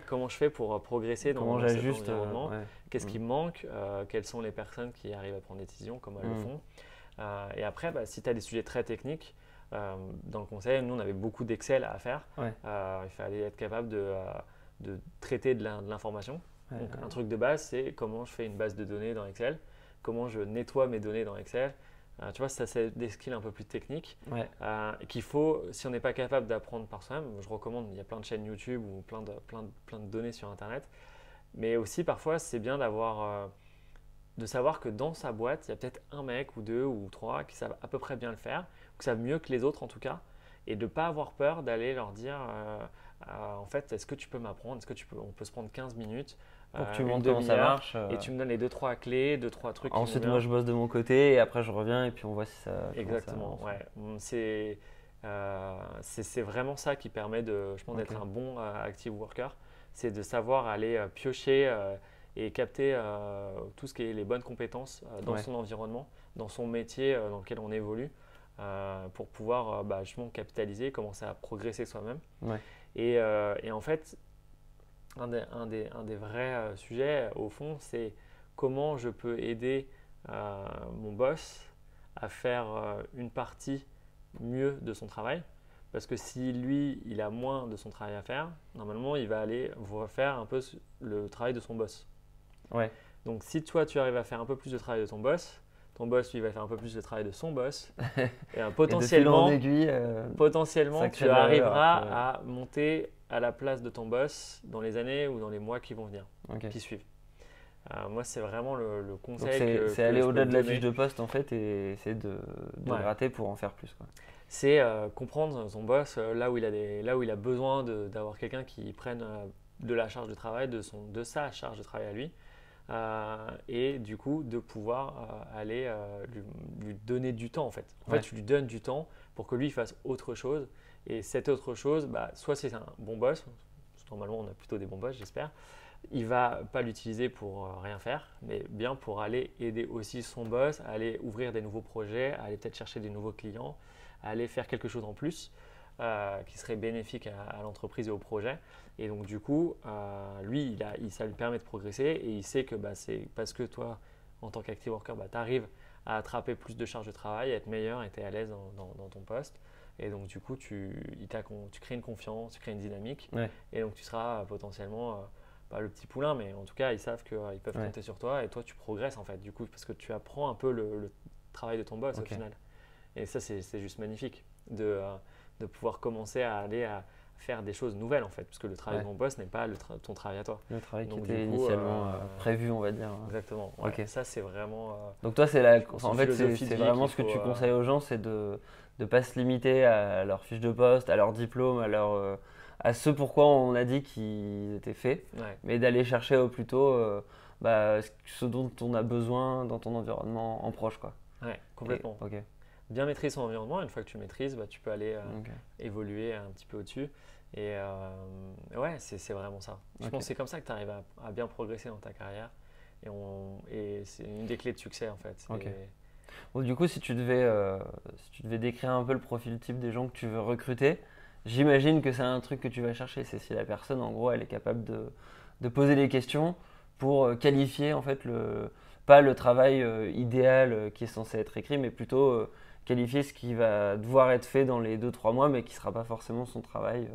comment je fais pour progresser dans cet environnement, qu'est-ce qui me manque, quelles sont les personnes qui arrivent à prendre des décisions, comment elles le font. Et après, si tu as des sujets très techniques, dans le conseil, nous, on avait beaucoup d'Excel à faire. Il fallait être capable de traiter de l'information. Donc, un truc de base, c'est comment je fais une base de données dans Excel, comment je nettoie mes données dans Excel. Tu vois, ça, c'est des skills un peu plus techniques qu'il faut, si on n'est pas capable d'apprendre par soi-même, je recommande, il y a plein de chaînes YouTube ou plein de données sur Internet. Mais aussi, parfois, c'est bien de savoir que dans sa boîte, il y a peut-être un mec ou 2 ou 3 qui savent à peu près bien le faire, ou qui savent mieux que les autres en tout cas, et de ne pas avoir peur d'aller leur dire en fait, est-ce que tu peux m'apprendre, on peut se prendre 15 minutes pour que tu montres comment ça marche. Et tu me donnes les 2-3 clés, 2-3 trucs. Ensuite, moi, je bosse de mon côté et après, je reviens et puis on voit si ça. Exactement, c'est vraiment ça qui permet je pense, d'être un bon active worker. C'est de savoir aller piocher et capter tout ce qui est les bonnes compétences dans son environnement, dans son métier dans lequel on évolue, pour pouvoir justement capitaliser, commencer à progresser soi-même. Et en fait, un des vrais sujets, au fond, c'est comment je peux aider mon boss à faire une partie mieux de son travail. Parce que si lui, il a moins de son travail à faire, normalement, il va aller faire un peu le travail de son boss. Ouais. Donc, si toi, tu arrives à faire un peu plus de travail de ton boss, lui, va faire un peu plus de travail de son boss. Et Et de fil en potentiellement, aiguille, ça crée tu de la valeur arriveras après. à monter à la place de ton boss dans les années ou dans les mois qui vont venir, Ok. qui suivent. Moi, c'est vraiment le Donc conseil c'est aller je peux au-delà te de la donner. fiche de poste en fait et essayer de Ouais. gratter pour en faire plus, quoi. C'est comprendre son boss là où il a besoin d'avoir quelqu'un qui prenne de la charge de travail, de sa charge de travail à lui. Et du coup, de pouvoir aller lui donner du temps en fait. En Ouais. fait, tu lui donnes du temps pour que lui fasse autre chose. Et cette autre chose, soit c'est un bon boss, normalement on a plutôt des bons boss, j'espère. Il va pas l'utiliser pour rien faire, mais bien pour aller aider aussi son boss, à aller ouvrir des nouveaux projets, à aller peut-être chercher des nouveaux clients, à aller faire quelque chose en plus qui serait bénéfique à l'entreprise et au projet. Et donc du coup, lui, ça lui permet de progresser et il sait que c'est parce que toi, en tant qu'active worker, tu arrives à attraper plus de charges de travail, à être meilleur et tu es à l'aise dans ton poste. Et donc du coup, tu crées une confiance, tu crées une dynamique. Ouais. Et donc tu seras potentiellement, pas le petit poulain, mais en tout cas, ils savent qu'ils peuvent Ouais. compter sur toi et toi, tu progresses en fait, du coup, parce que tu apprends un peu le travail de ton boss au Ok. final. Et ça, c'est juste magnifique de pouvoir commencer à aller à faire des choses nouvelles en fait, parce que le travail Ouais. de ton boss n'est pas ton travail à toi. Le travail qui Donc, était du coup, initialement prévu, on va dire. Exactement. Ouais. Ok. Ça, c'est vraiment. Donc toi, c'est pense en une fait, philosophie de c'est vie vraiment qu'il ce que tu faut, conseilles aux gens, c'est de ne pas se limiter à leur fiche de poste, à leur diplôme, à ce pourquoi on a dit qu'ils étaient faits, Ouais. mais d'aller chercher au plus tôt ce dont on a besoin dans ton environnement en proche, quoi. Ouais, complètement. Ok. Bien maîtriser son environnement. Une fois que tu maîtrises, tu peux aller Ok. évoluer un petit peu au-dessus. Et ouais, c'est vraiment ça. Je Ok. pense que c'est comme ça que tu arrives à bien progresser dans ta carrière. Et c'est une des clés de succès en fait. Ok. Bon, du coup, si tu devais décrire un peu le profil type des gens que tu veux recruter, j'imagine que c'est un truc que tu vas chercher. C'est si la personne, en gros, elle est capable de poser des questions pour qualifier, en fait, pas le travail idéal qui est censé être écrit, mais plutôt qualifier ce qui va devoir être fait dans les 2-3 mois, mais qui ne sera pas forcément son travail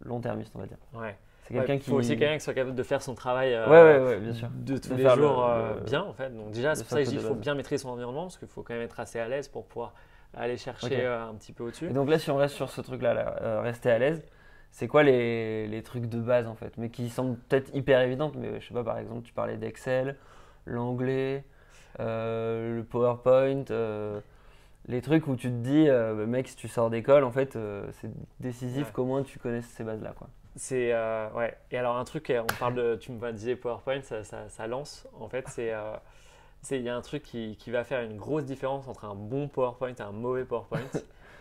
long-termiste, on va dire. Ouais. C'est quelqu'un Il faut aussi quelqu'un qui soit capable de faire son travail Ouais, bien sûr. de tous De les faire jours le- bien en fait. Donc déjà, le c'est pour ça que je socle dis de qu'il faut base. bien maîtriser son environnement parce qu'il faut quand même être assez à l'aise pour pouvoir aller chercher Ok. un petit peu Et au-dessus. donc là, si on reste sur ce truc-là, rester à l'aise, c'est quoi les trucs de base en fait, mais qui semblent peut-être hyper évidentes, mais je sais pas, par exemple, tu parlais d'Excel, l'anglais, le PowerPoint, les trucs où tu te dis, mec, si tu sors d'école, en fait, c'est décisif Ouais. qu'au moins tu connaisses ces bases-là, quoi. C'est ouais. Et alors un truc, on parle tu me disais PowerPoint, ça lance. En fait, il y a un truc qui va faire une grosse différence entre un bon PowerPoint et un mauvais PowerPoint.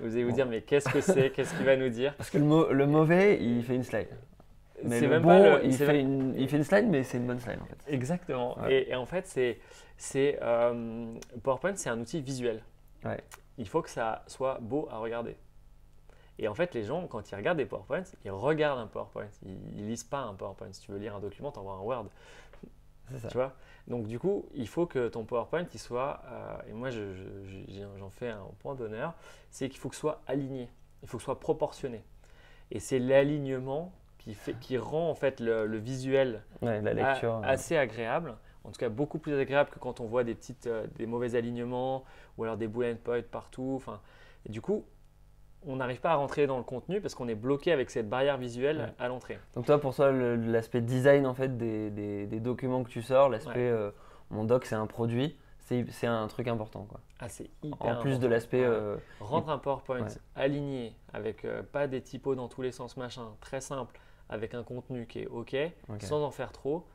Vous allez vous Bon. dire, mais qu'est-ce que c'est? Qu'est-ce qu'il va nous dire? Parce que le mauvais, il fait une slide. Mais C'est le même bon, pas le- il c'est fait même- il fait une slide, mais c'est une bonne slide en fait. Exactement. Ouais. Et en fait, PowerPoint, c'est un outil visuel. Ouais. Il faut que ça soit beau à regarder. Et en fait, les gens, quand ils regardent des PowerPoints, ils regardent un PowerPoint. Ils lisent pas un PowerPoint. Si tu veux lire un document, tu envoies un Word. C'est ça. Tu vois? Donc, du coup, il faut que ton PowerPoint, il soit, et moi, j'en fais un point d'honneur, c'est qu'il faut que ce soit aligné. Il faut que ce soit proportionné. Et c'est l'alignement qui rend en fait le visuel Ouais, la lecture. assez agréable, en tout cas beaucoup plus agréable que quand on voit des mauvais alignements ou alors des bullet points partout. Enfin, et du coup, on n'arrive pas à rentrer dans le contenu parce qu'on est bloqué avec cette barrière visuelle Ouais. à l'entrée. Donc toi, pour toi, l'aspect design en fait des documents que tu sors, l'aspect mon doc c'est un produit, c'est un truc important quoi. Ah, c'est hyper En plus de important. l'aspect Ouais. Rendre un PowerPoint Ouais. aligné avec pas des typos dans tous les sens, machin, très simple, avec un contenu qui est OK, Ok. sans en faire trop,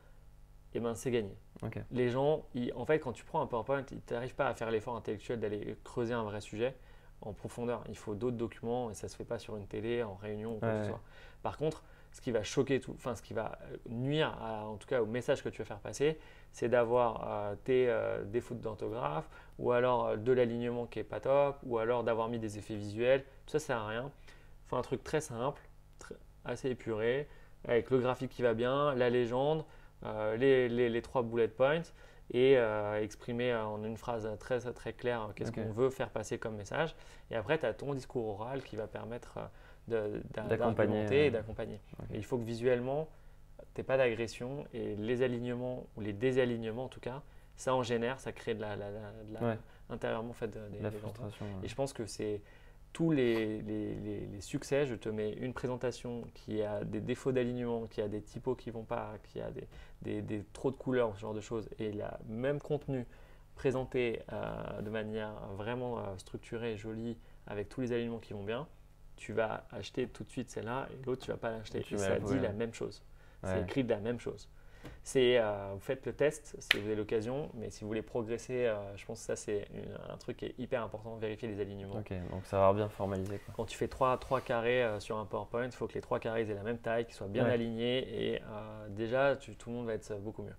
et ben c'est gagné. Ok. Les gens, en fait, quand tu prends un PowerPoint, tu n'arrives pas à faire l'effort intellectuel d'aller creuser un vrai sujet en profondeur. Il faut d'autres documents et ça ne se fait pas sur une télé, en réunion ou quoi que Ouais. ce soit. Par contre, ce qui va choquer ce qui va nuire en tout cas au message que tu veux faire passer, c'est d'avoir tes défauts d'orthographe ou alors de l'alignement qui n'est pas top ou alors d'avoir mis des effets visuels. Tout ça, ça sert à rien. Il faut un truc très simple, assez épuré, avec le graphique qui va bien, la légende, les 3 bullet points et exprimer en une phrase très, très claire qu'est-ce Ok. qu'on veut faire passer comme message. Et après, tu as ton discours oral qui va permettre D'accompagner, d'argumenter et d'accompagner. ok. Et il faut que visuellement, tu n'aies pas d'agression et les alignements ou les désalignements en tout cas, ça en génère, ça crée Ouais. intérieurement en fait, La des gens. frustration. Et je pense que c'est tous les succès. Je te mets une présentation qui a des défauts d'alignement, qui a des typos qui vont pas, qui a trop de couleurs, ce genre de choses, et le même contenu présenté de manière vraiment structurée, jolie, avec tous les alignements qui vont bien, tu vas acheter tout de suite celle-là et l'autre tu vas pas l'acheter. Tu Et mets ça la dit poubelle. la même chose. C'est Ouais. écrit de la même chose. Vous faites le test si vous avez l'occasion, mais si vous voulez progresser, je pense que ça c'est un truc qui est hyper important, vérifier les alignements. Ok, donc ça va avoir bien formalisé, quoi. Quand tu fais trois carrés sur un PowerPoint, il faut que les 3 carrés aient la même taille, qu'ils soient bien Ouais. alignés et déjà tout le monde va être beaucoup mieux.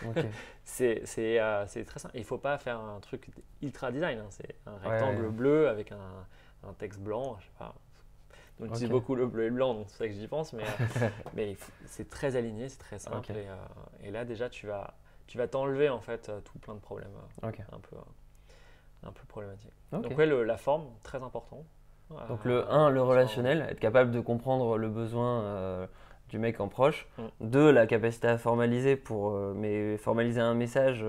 Ok. C'est très simple. Il ne faut pas faire un truc ultra design, hein. C'est un Ouais, rectangle ouais. bleu avec un texte blanc, je sais pas. On utilise Ok. beaucoup le bleu et le blanc, donc c'est ça que j'y pense, mais c'est très aligné, c'est très simple. Ok. Et là déjà tu vas t'enlever en fait tout plein de problèmes Ok. un peu problématiques. Ok. Donc ouais, la forme, très important. Donc le relationnel, être capable de comprendre le besoin du mec en proche. Mm. 2, la capacité à formaliser mais formaliser un message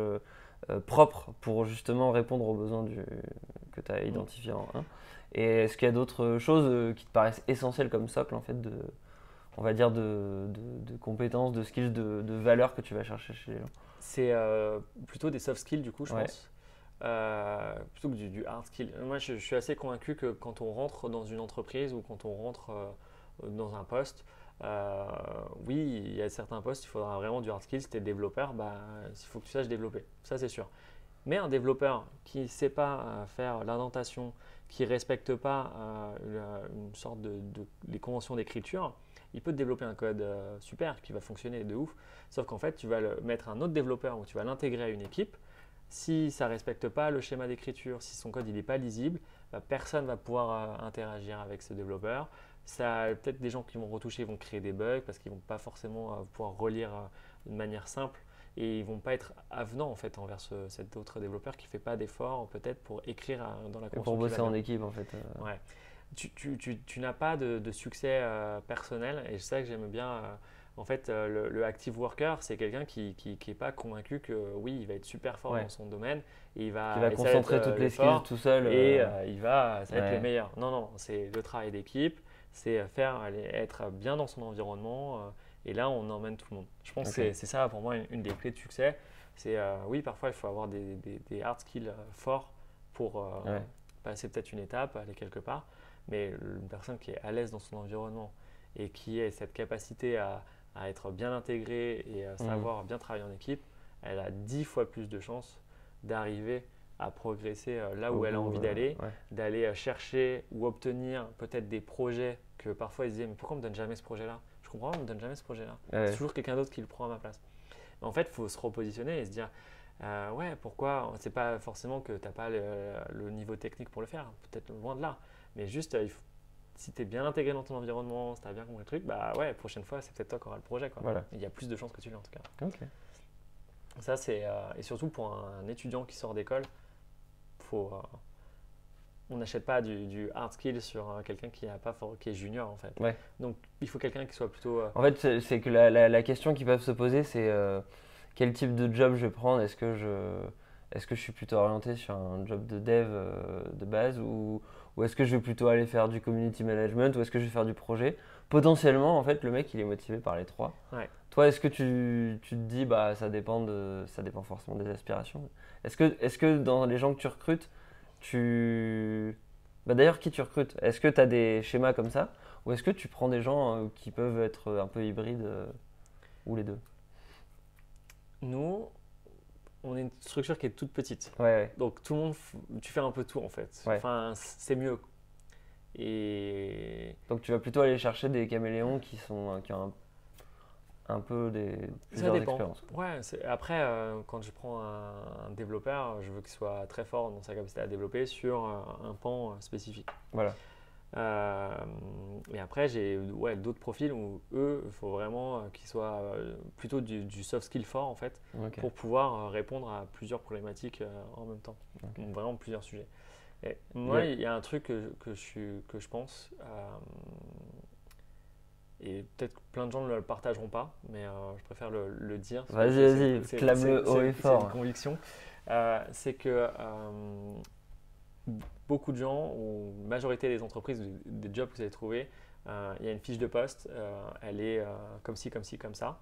propre pour justement répondre aux besoins que tu as identifié en 1. Et est-ce qu'il y a d'autres choses qui te paraissent essentielles comme socle en fait on va dire de compétences, de skills, de valeurs que tu vas chercher chez les gens? C'est plutôt des soft skills du coup, je Ouais. pense, plutôt que du hard skill. Moi, je suis assez convaincu que quand on rentre dans une entreprise ou quand on rentre dans un poste, oui, il y a certains postes, il faudra vraiment du hard skill. Si tu es développeur, il faut que tu saches développer, ça c'est sûr. Mais un développeur qui ne sait pas faire l'indentation, qui ne respecte pas une sorte les conventions d'écriture, il peut te développer un code super qui va fonctionner de ouf. Sauf qu'en fait, tu vas mettre un autre développeur ou tu vas l'intégrer à une équipe. Si ça ne respecte pas le schéma d'écriture, si son code n'est pas lisible, personne ne va pouvoir interagir avec ce développeur. Peut-être des gens qui vont retoucher vont créer des bugs parce qu'ils ne vont pas forcément pouvoir relire de manière simple et ils ne vont pas être avenants en fait, envers cet autre développeur qui ne fait pas d'effort peut-être pour écrire dans la Et convention. pour bosser qui va en bien. équipe en fait. Ouais. Tu n'as pas de succès personnel et c'est ça que j'aime bien. En fait, le active worker, c'est quelqu'un qui n'est pas convaincu que oui, il va être super fort Ouais. dans son domaine et il va, Qui va et ça concentrer être, toutes le les skills fort tout seul. et ça va être ouais. le meilleur. Non, non, c'est le travail d'équipe, c'est être bien dans son environnement et là, on emmène tout le monde. Je pense que c'est ça pour moi une des clés de succès. C'est oui, parfois il faut avoir des hard skills forts pour passer peut-être une étape, aller quelque part. Mais une personne qui est à l'aise dans son environnement et qui a cette capacité à être bien intégrée et à savoir bien travailler en équipe, elle a 10 fois plus de chances d'arriver à progresser là où elle a envie d'aller chercher ou obtenir peut-être des projets que parfois ils se disaient mais pourquoi on ne me donne jamais ce projet-là? Je comprends, on ne me donne jamais ce projet-là. C'est toujours quelqu'un d'autre qui le prend à ma place. Mais en fait, il faut se repositionner et se dire ouais, pourquoi? C'est pas forcément que tu n'as pas le niveau technique pour le faire, peut-être loin de là. Mais juste, si tu es bien intégré dans ton environnement, si tu as bien compris le truc, ouais, prochaine fois, c'est peut-être toi qui auras le projet, quoi. Voilà. Il y a plus de chances que tu l'aies en tout cas. Ok. Ça, c'est et surtout pour un étudiant qui sort d'école, on n'achète pas du hard skill sur quelqu'un qui est junior en fait. Ouais. Donc il faut quelqu'un qui soit plutôt. En fait, c'est que la question qu'ils peuvent se poser, c'est quel type de job je vais prendre? Est-ce que je suis plutôt orienté sur un job de dev de base ou est-ce que je vais plutôt aller faire du community management ou est-ce que je vais faire du projet? Potentiellement, en fait, le mec, il est motivé par les trois. Ouais. Toi, est-ce que tu te dis, ça dépend forcément des aspirations. Est-ce que dans les gens que tu recrutes, d'ailleurs, qui tu recrutes? Est-ce que tu as des schémas comme ça ou est-ce que tu prends des gens qui peuvent être un peu hybrides ou les deux? Nous, on est une structure qui est toute petite. Ouais. Donc tout le monde, tu fais un peu tout en fait. Ouais. Enfin, c'est mieux. Et donc tu vas plutôt aller chercher des caméléons qui ont un peu plusieurs expériences. Ouais, après, quand je prends un développeur, je veux qu'il soit très fort dans sa capacité à développer sur un pan spécifique. Voilà. Et après, j'ai d'autres profils où eux, il faut vraiment qu'ils soient plutôt du soft skill fort en fait, Ok. pour pouvoir répondre à plusieurs problématiques en même temps. Ok. Donc, vraiment plusieurs sujets. Et moi, Yeah. il y a un truc que je pense, et peut-être que plein de gens ne le partageront pas, mais je préfère le dire. Parce que Vas-y, clame-le haut et c'est fort. une conviction. C'est que beaucoup de gens, ou la majorité des entreprises, des jobs que vous allez trouver, il y a une fiche de poste, elle est comme ci, comme ci, comme ça.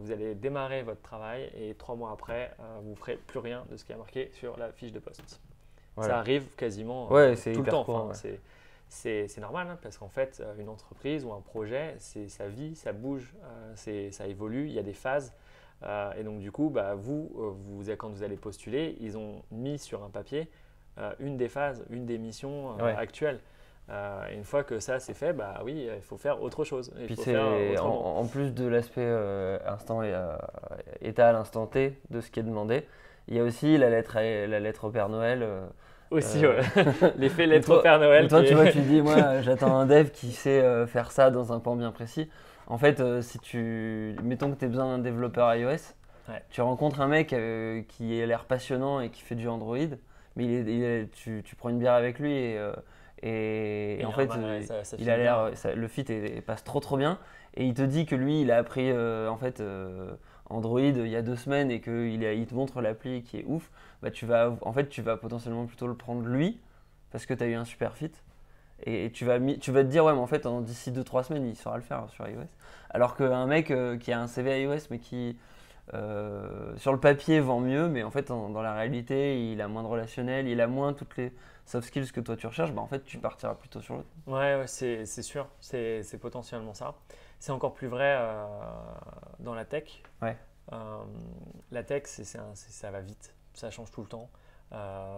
Vous allez démarrer votre travail et 3 mois après, vous ne ferez plus rien de ce qui est marqué sur la fiche de poste. Voilà. Ça arrive quasiment Ouais, c'est tout le hyper temps. courant, Enfin, c'est normal hein, parce qu'en fait, une entreprise ou un projet, c'est sa vie, ça bouge, ça évolue, il y a des phases. Et donc, du coup, bah, quand vous allez postuler, ils ont mis sur un papier une des phases, une des missions Ouais. actuelles. Et une fois que ça c'est fait, bah oui, il faut faire autre chose. Il Puis faut c'est faire autrement. en plus de l'aspect état à l'instant T de ce qui est demandé, il y a aussi la lettre au Père Noël. Aussi, euh, ouais. L'effet Mais lettre toi- au Père Noël. mais toi, qui tu est- vois, tu dis, moi, j'attends un dev qui sait faire ça dans un pan bien précis. En fait, mettons que tu as besoin d'un développeur iOS, Ouais. tu rencontres un mec qui a l'air passionnant et qui fait du Android, mais tu prends une bière avec lui et en fait, ça il a file l'air, bien. le fit passe trop bien et il te dit que lui, il a appris en fait Android il y a 2 semaines et qu'il te montre l'appli qui est ouf. Bah, tu vas potentiellement plutôt le prendre lui parce que tu as eu un super fit. Et tu vas te dire, ouais, mais en fait, d'ici 2-3 semaines, il saura le faire sur iOS. Alors qu'un mec qui a un CV iOS, mais qui, sur le papier, vend mieux, mais en fait, dans la réalité, il a moins de relationnel, il a moins toutes les soft skills que toi tu recherches, bah, en fait, tu partiras plutôt sur l'autre. Ouais, c'est sûr, c'est potentiellement ça. C'est encore plus vrai dans la tech. Ouais. La tech, ça va vite, ça change tout le temps.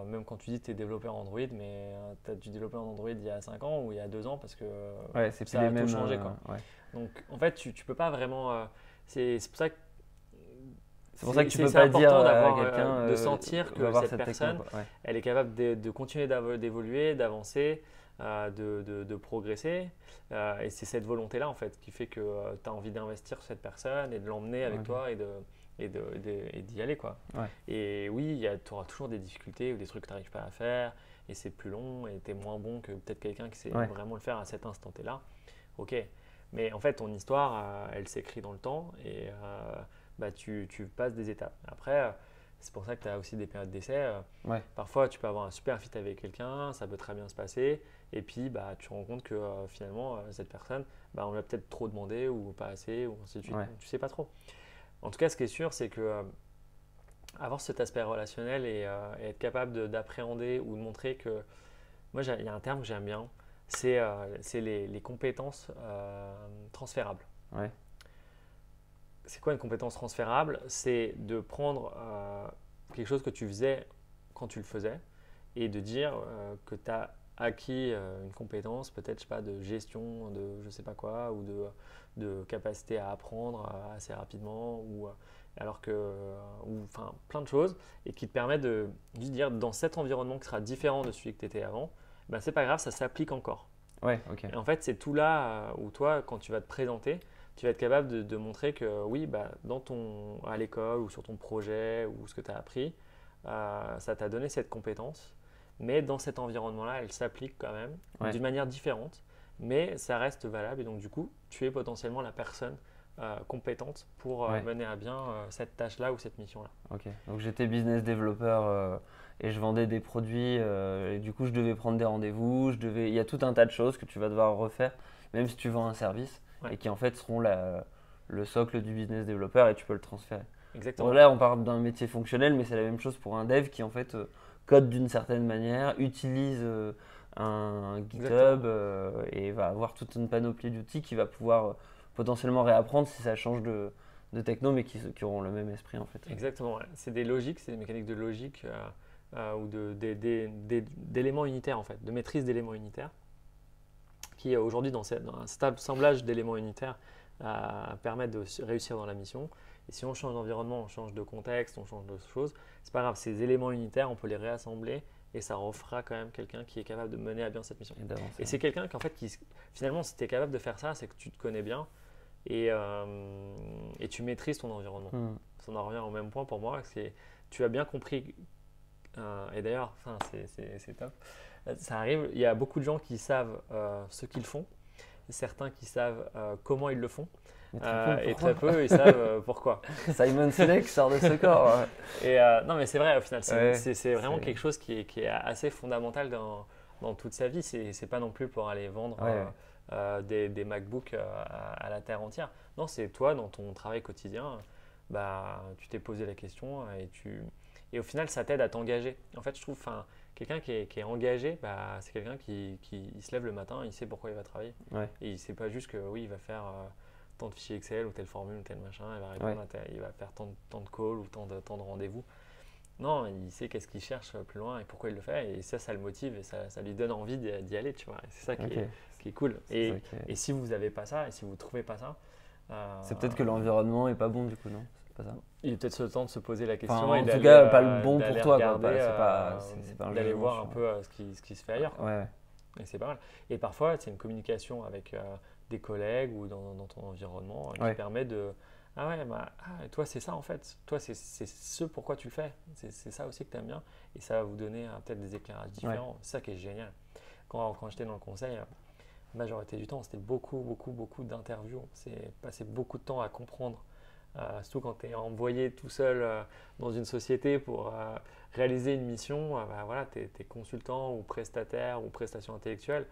Même quand tu dis que tu es développeur Android, mais tu as dû développer en Android il y a 5 ans ou il y a 2 ans parce que Ouais, c'est ça plus a les tout mêmes. changé, quoi. Ouais. Donc en fait, tu peux pas vraiment. C'est pour ça que C'est pour ça que tu peux c'est pas important dire à d'avoir, quelqu'un de sentir va que voir cette techno, personne, quoi. Ouais. elle est capable de continuer d'évoluer, d'avancer, de progresser. Et c'est cette volonté-là en fait qui fait que tu as envie d'investir sur cette personne et de l'emmener avec Ok. toi et d'y aller, quoi. Ouais. Et oui, tu auras toujours des difficultés ou des trucs que tu n'arrives pas à faire et c'est plus long et tu es moins bon que peut-être quelqu'un qui sait Ouais. vraiment le faire à cet instant là. Ok. Mais en fait, ton histoire, elle s'écrit dans le temps et bah, tu passes des étapes. Après, c'est pour ça que tu as aussi des périodes d'essai. Ouais. Parfois, tu peux avoir un super fit avec quelqu'un, ça peut très bien se passer. Et puis, bah, tu te rends compte que finalement, cette personne, bah, on lui a peut-être trop demandé ou pas assez, ou ainsi de suite. Ouais. Tu sais pas trop. En tout cas, ce qui est sûr, c'est que avoir cet aspect relationnel et être capable d'appréhender ou de montrer que. Moi, il y a un terme que j'aime bien, c'est les compétences transférables. Ouais. C'est quoi une compétence transférable? C'est de prendre quelque chose que tu faisais quand tu le faisais et de dire que tu as acquis une compétence, peut-être, je sais pas, de gestion, de je sais pas quoi, ou de capacité à apprendre assez rapidement, ou enfin plein de choses, et qui te permet de juste dire dans cet environnement qui sera différent de celui que tu étais avant, ben c'est pas grave, ça s'applique encore. Ouais, ok. Et en fait, c'est tout là où toi, quand tu vas te présenter, tu vas être capable de montrer que oui, bah, à l'école ou sur ton projet ou ce que tu as appris, ça t'a donné cette compétence. Mais dans cet environnement-là, elle s'applique quand même Ouais. d'une manière différente. Mais ça reste valable et donc du coup, tu es potentiellement la personne compétente pour Ouais. mener à bien cette tâche-là ou cette mission-là. Ok, donc j'étais business développeur et je vendais des produits et du coup je devais prendre des rendez-vous, il y a tout un tas de choses que tu vas devoir refaire même si tu vends un service Ouais. et qui en fait seront le socle du business développeur et tu peux le transférer. Exactement. Bon, là on parle d'un métier fonctionnel mais c'est la même chose pour un dev qui en fait code d'une certaine manière, utilise un GitHub et va avoir toute une panoplie d'outils qui va pouvoir potentiellement réapprendre si ça change de techno mais qui auront le même esprit en fait. Exactement, ouais. C'est des logiques, c'est des mécaniques de logique ou d'éléments unitaires en fait, de maîtrise d'éléments unitaires qui aujourd'hui dans un assemblage d'éléments unitaires permettent de réussir dans la mission. Et si on change d'environnement, on change de contexte, on change de choses, c'est pas grave, ces éléments unitaires on peut les réassembler et ça refera quand même quelqu'un qui est capable de mener à bien cette mission. Et d'avancer. Et c'est quelqu'un qu'en fait, finalement, si tu es capable de faire ça, c'est que tu te connais bien et tu maîtrises ton environnement. Ça en revient au même point pour moi, c'est tu as bien compris, et d'ailleurs, enfin, c'est top, ça arrive, il y a beaucoup de gens qui savent ce qu'ils font, certains qui savent comment ils le font, et très peu, ils savent pourquoi. Simon Sinek sort de ce corps. Ouais. Et non, mais c'est vrai, au final, Ouais, c'est vraiment quelque chose qui est assez fondamental dans toute sa vie. C'est pas non plus pour aller vendre des MacBooks à la terre entière. Non, c'est toi, dans ton travail quotidien, bah, tu t'es posé la question et au final, ça t'aide à t'engager. En fait, je trouve, quelqu'un qui est engagé, bah, c'est quelqu'un qui se lève le matin, il sait pourquoi il va travailler. Ouais. Et il ne sait pas juste que oui, il va faire tant de fichiers Excel ou telle formule ou tel machin, il va répondre il va faire tant de calls ou tant de rendez-vous. Non, il sait qu'est-ce qu'il cherche plus loin et pourquoi il le fait. Et ça le motive et ça lui donne envie d'y aller, tu vois. Et c'est ça qui est cool. Et si vous n'avez pas ça, et si vous ne trouvez pas ça… c'est peut-être que l'environnement n'est pas bon du coup, non? C'est pas ça? Il est peut-être le temps de se poser la question en et tout cas, pas le bon pour toi. D'aller voir un peu ce qui se fait ailleurs. Ouais. Et c'est pas mal. Et parfois, c'est une communication avec des collègues ou dans ton environnement qui permet de… Ah ouais, et toi, c'est ça en fait. Toi, c'est ce pourquoi tu le fais. C'est ça aussi que tu aimes bien. Et ça va vous donner peut-être des éclairages différents. Ouais. C'est ça qui est génial. Quand j'étais dans le conseil, la majorité du temps, c'était beaucoup d'interviews. C'est passer beaucoup de temps à comprendre. Surtout quand tu es envoyé tout seul dans une société pour réaliser une mission, voilà, tu es consultant ou prestataire ou prestation intellectuelle.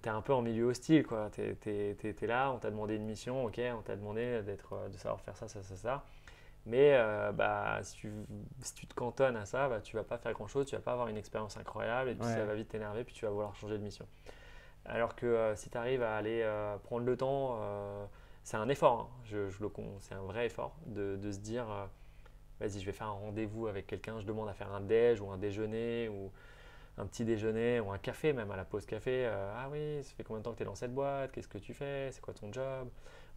Tu es un peu en milieu hostile, quoi. Tu es là, on t'a demandé une mission, ok, on t'a demandé de savoir faire ça. Mais si tu te cantonnes à ça, tu ne vas pas faire grand-chose, tu ne vas pas avoir une expérience incroyable et puis ça va vite t'énerver, puis tu vas vouloir changer de mission. Alors que si tu arrives à aller prendre le temps, c'est un effort, hein. C'est un vrai effort de se dire vas-y, je vais faire un rendez-vous avec quelqu'un, je demande à faire un déj ou un déjeuner ou un petit déjeuner ou un café même à la pause café. Ah oui, ça fait combien de temps que tu es dans cette boîte? Qu'est-ce que tu fais? C'est quoi ton job?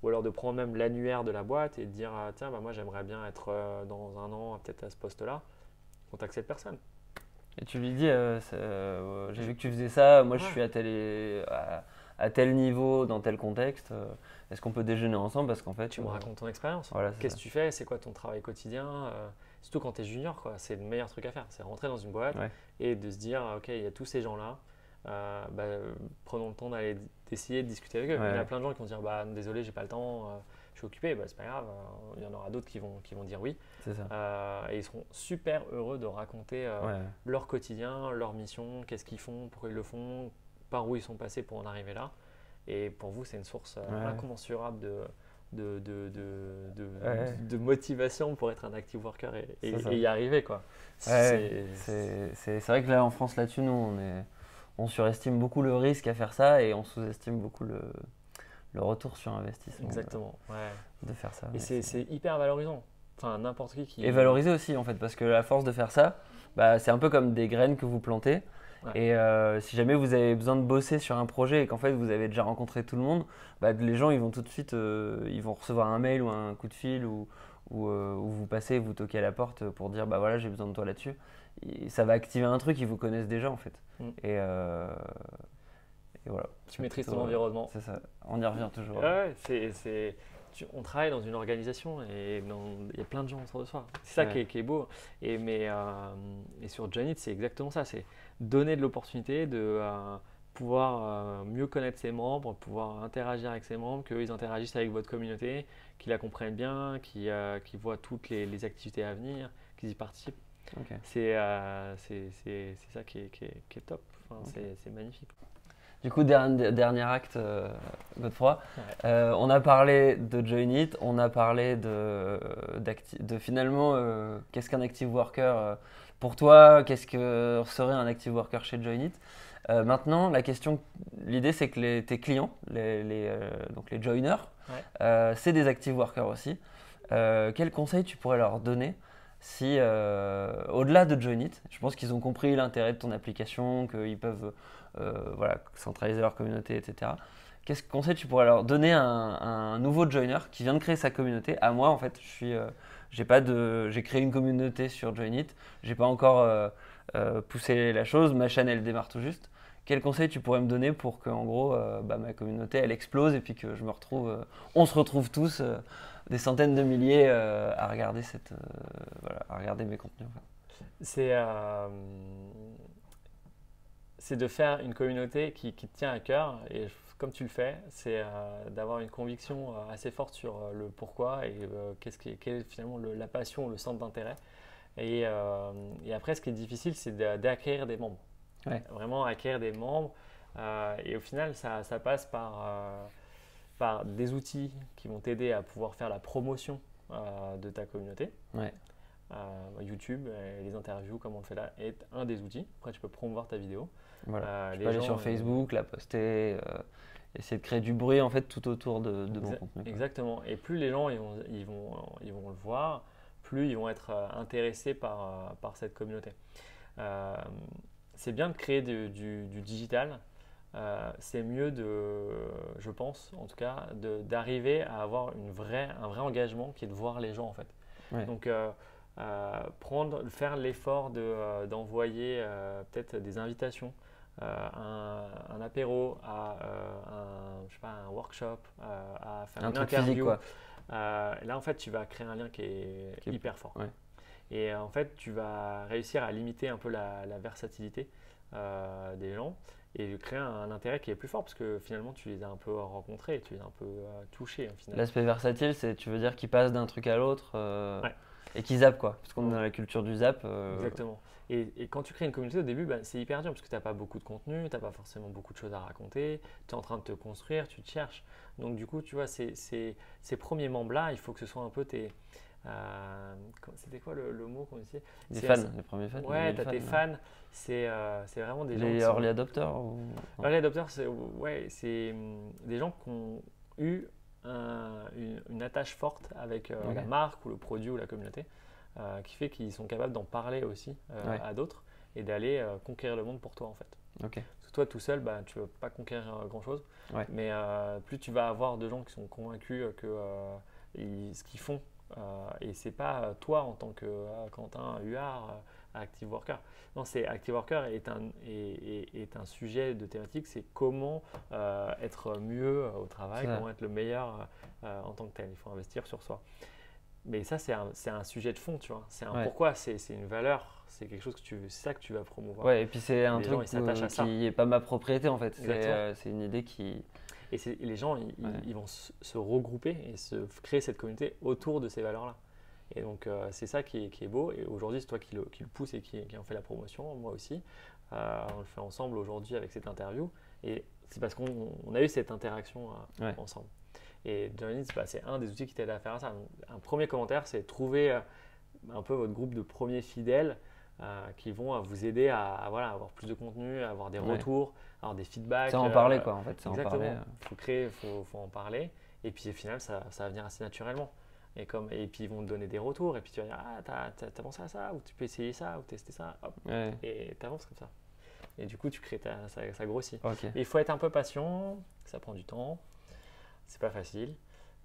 Ou alors de prendre même l'annuaire de la boîte et de dire tiens, moi j'aimerais bien être dans un an peut-être à ce poste-là. Contacte cette personne. Et tu lui dis j'ai vu que tu faisais ça, moi je suis à tel niveau, dans tel contexte. Est-ce qu'on peut déjeuner ensemble? Parce qu'en fait, tu me racontes ton expérience. Voilà, qu'est-ce que tu fais? C'est quoi ton travail quotidien? Surtout quand tu es junior, quoi. C'est le meilleur truc à faire. C'est rentrer dans une boîte et de se dire ok, il y a tous ces gens-là. Prenons le temps d'essayer de discuter avec eux. Il y a plein de gens qui vont dire désolé, j'ai pas le temps, je suis occupé. C'est pas grave. Il y en aura d'autres qui vont dire oui. C'est ça. Et ils seront super heureux de raconter leur quotidien, leur mission, qu'est-ce qu'ils font, pourquoi ils le font, par où ils sont passés pour en arriver là. Et pour vous, c'est une source incommensurable de motivation pour être un active worker et y arriver, quoi. C'est vrai que là en France, là-dessus, nous on surestime beaucoup le risque à faire ça et on sous-estime beaucoup le retour sur investissement. Exactement. De faire ça. Et c'est hyper valorisant. Enfin, n'importe qui… Et valorisé aussi en fait, parce que à force de faire ça, c'est un peu comme des graines que vous plantez. Et si jamais vous avez besoin de bosser sur un projet et qu'en fait vous avez déjà rencontré tout le monde, les gens ils vont tout de suite ils vont recevoir un mail ou un coup de fil ou vous passez, vous toquez à la porte pour dire voilà, j'ai besoin de toi là-dessus. Et ça va activer un truc, ils vous connaissent déjà en fait. Et voilà. Tu maîtrises ton environnement. C'est ça, on y revient toujours. On travaille dans une organisation et il y a plein de gens autour de soi. C'est ça qui est beau. Et sur Join It, c'est exactement ça. C'est donner de l'opportunité de pouvoir mieux connaître ses membres, pouvoir interagir avec ses membres, qu'eux ils interagissent avec votre communauté, qu'ils la comprennent bien, qu'ils voient toutes les activités à venir, qu'ils y participent. C'est ça qui est top. C'est magnifique. Du coup, dernier acte, Godefroy. On a parlé de Join It, on a parlé de finalement qu'est-ce qu'un active worker pour toi, qu'est-ce que serait un active worker chez Join It. Maintenant, l'idée c'est que tes clients, donc les joiners, c'est des active workers aussi. Quel conseil tu pourrais leur donner si, au-delà de Join It, je pense qu'ils ont compris l'intérêt de ton application, qu'ils peuvent centraliser leur communauté, etc. Quel conseil tu pourrais leur donner à un nouveau joiner qui vient de créer sa communauté? À moi, en fait, j'ai créé une communauté sur Join It. J'ai pas encore pousser la chose. Ma chaîne, elle démarre tout juste. Quel conseil tu pourrais me donner pour que, en gros, ma communauté, elle explose et puis que je me retrouve, on se retrouve tous, des centaines de milliers à regarder à regarder mes contenus. En fait. C'est de faire une communauté qui te tient à cœur et comme tu le fais, c'est d'avoir une conviction assez forte sur le pourquoi et quelle est finalement la passion, le centre d'intérêt. Et après, ce qui est difficile, c'est d'acquérir des membres. Ouais. Vraiment acquérir des membres. Et au final, ça passe par des outils qui vont t'aider à pouvoir faire la promotion de ta communauté. Ouais. YouTube, les interviews comme on le fait là, est un des outils. Après, tu peux promouvoir ta vidéo. Voilà. Je peux aller sur Facebook, la poster, essayer de créer du bruit en fait tout autour de mon contenu. Exactement. Et plus les gens ils vont le voir, plus ils vont être intéressés par cette communauté. C'est bien de créer du digital. C'est mieux je pense en tout cas, d'arriver à avoir un vrai engagement qui est de voir les gens en fait. Ouais. Donc faire l'effort d'envoyer peut-être des invitations, un apéro, un workshop, à faire une interview. Physique, quoi. Là en fait tu vas créer un lien qui est hyper fort. Ouais. Et en fait tu vas réussir à limiter un peu la versatilité des gens et créer un intérêt qui est plus fort parce que finalement tu les as un peu rencontrés, tu les as un peu touchés. L'aspect versatile, tu veux dire qu'ils passent d'un truc à l'autre ouais. Et qu'ils zappent quoi, parce qu'on est dans la culture du zap. Exactement. Et quand tu crées une communauté au début, c'est hyper dur parce que tu n'as pas beaucoup de contenu, tu n'as pas forcément beaucoup de choses à raconter, tu es en train de te construire, tu te cherches. Donc du coup, tu vois, ces premiers membres-là, il faut que ce soit un peu tes… c'était quoi le mot qu'on disait? Les fans, les premiers fans. Ouais, tu as tes fans, c'est vraiment des gens les early adopters Early adopters, c'est des gens qui ont eu une attache forte avec la marque ou le produit ou la communauté qui fait qu'ils sont capables d'en parler aussi à d'autres et d'aller conquérir le monde pour toi en fait. Okay. Parce que toi tout seul, tu ne vas pas conquérir grand chose, mais plus tu vas avoir de gens qui sont convaincus que ce qu'ils font et c'est pas toi en tant que Quentin Huard Active Worker. Non, c'est Active Worker est un sujet de thématique, c'est comment être mieux au travail, comment être le meilleur en tant que tel. Il faut investir sur soi. Mais ça, c'est un sujet de fond, tu vois. C'est un pourquoi, c'est une valeur, c'est quelque chose c'est ça que tu vas promouvoir. Ouais, et puis c'est un truc qui n'est pas ma propriété en fait. C'est une idée qui… Et les gens, ils vont se regrouper et se créer cette communauté autour de ces valeurs-là. Et donc, c'est ça qui est beau. Et aujourd'hui, c'est toi qui le pousse et qui en fait la promotion, moi aussi. On le fait ensemble aujourd'hui avec cette interview. Et c'est parce qu'on a eu cette interaction ensemble. Et Journey, c'est un des outils qui t'aide à faire ça. Donc, un premier commentaire, c'est trouver un peu votre groupe de premiers fidèles qui vont vous aider à avoir plus de contenu, à avoir des retours, avoir des feedbacks. C'est en parler quoi en fait. Exactement. Il faut en parler. Et puis au final, ça va venir assez naturellement. Et puis ils vont te donner des retours. Et puis tu vas dire, t'as pensé à ça, ou tu peux essayer ça, ou tester ça. Hop. Ouais. Et tu avances comme ça. Et du coup, tu crées ça grossit. Okay. Et il faut être un peu patient, ça prend du temps. C'est pas facile.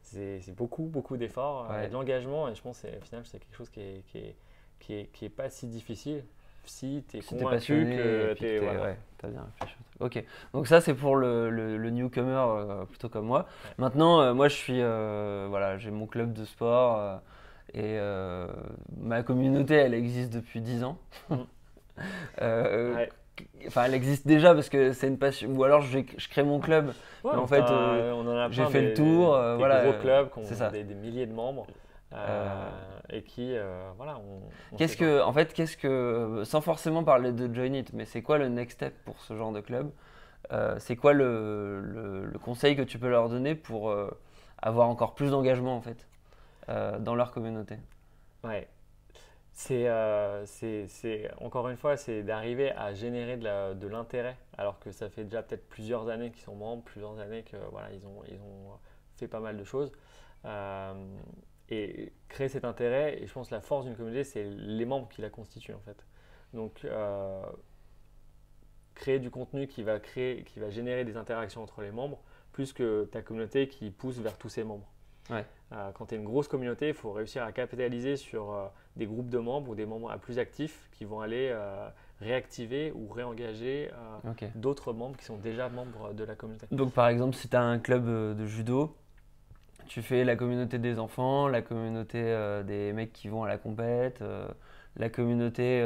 C'est beaucoup d'efforts et de l'engagement. Et je pense qu'au final, c'est quelque chose qui est pas si difficile si tu es convaincu que tu es… t'as bien réfléchi. Ok, donc ça c'est pour le newcomer plutôt comme moi. Ouais. Maintenant, moi je suis… j'ai mon club de sport et ma communauté elle existe depuis 10 ans. Enfin, elle existe déjà parce que c'est une passion. Ou alors je crée mon club. Ouais, en fait, j'ai fait le tour. Des gros clubs qui ont des milliers de membres et qui, Qu'est-ce que, sans forcément parler de Join It, mais c'est quoi le next step pour ce genre de club? C'est quoi le conseil que tu peux leur donner pour avoir encore plus d'engagement en fait dans leur communauté? Ouais. Encore une fois, c'est d'arriver à générer de l'intérêt alors que ça fait déjà peut-être plusieurs années qu'ils sont membres, plusieurs années que ils ont fait pas mal de choses et créer cet intérêt. Et je pense que la force d'une communauté, c'est les membres qui la constituent en fait. Donc créer du contenu qui va générer des interactions entre les membres plus que ta communauté qui pousse vers tous ses membres. Ouais. Quand tu es une grosse communauté, il faut réussir à capitaliser sur des groupes de membres ou des membres plus actifs qui vont aller réactiver ou réengager Ok. d'autres membres qui sont déjà membres de la communauté. Donc par exemple, si tu as un club de judo, tu fais la communauté des enfants, la communauté des mecs qui vont à la compète, la communauté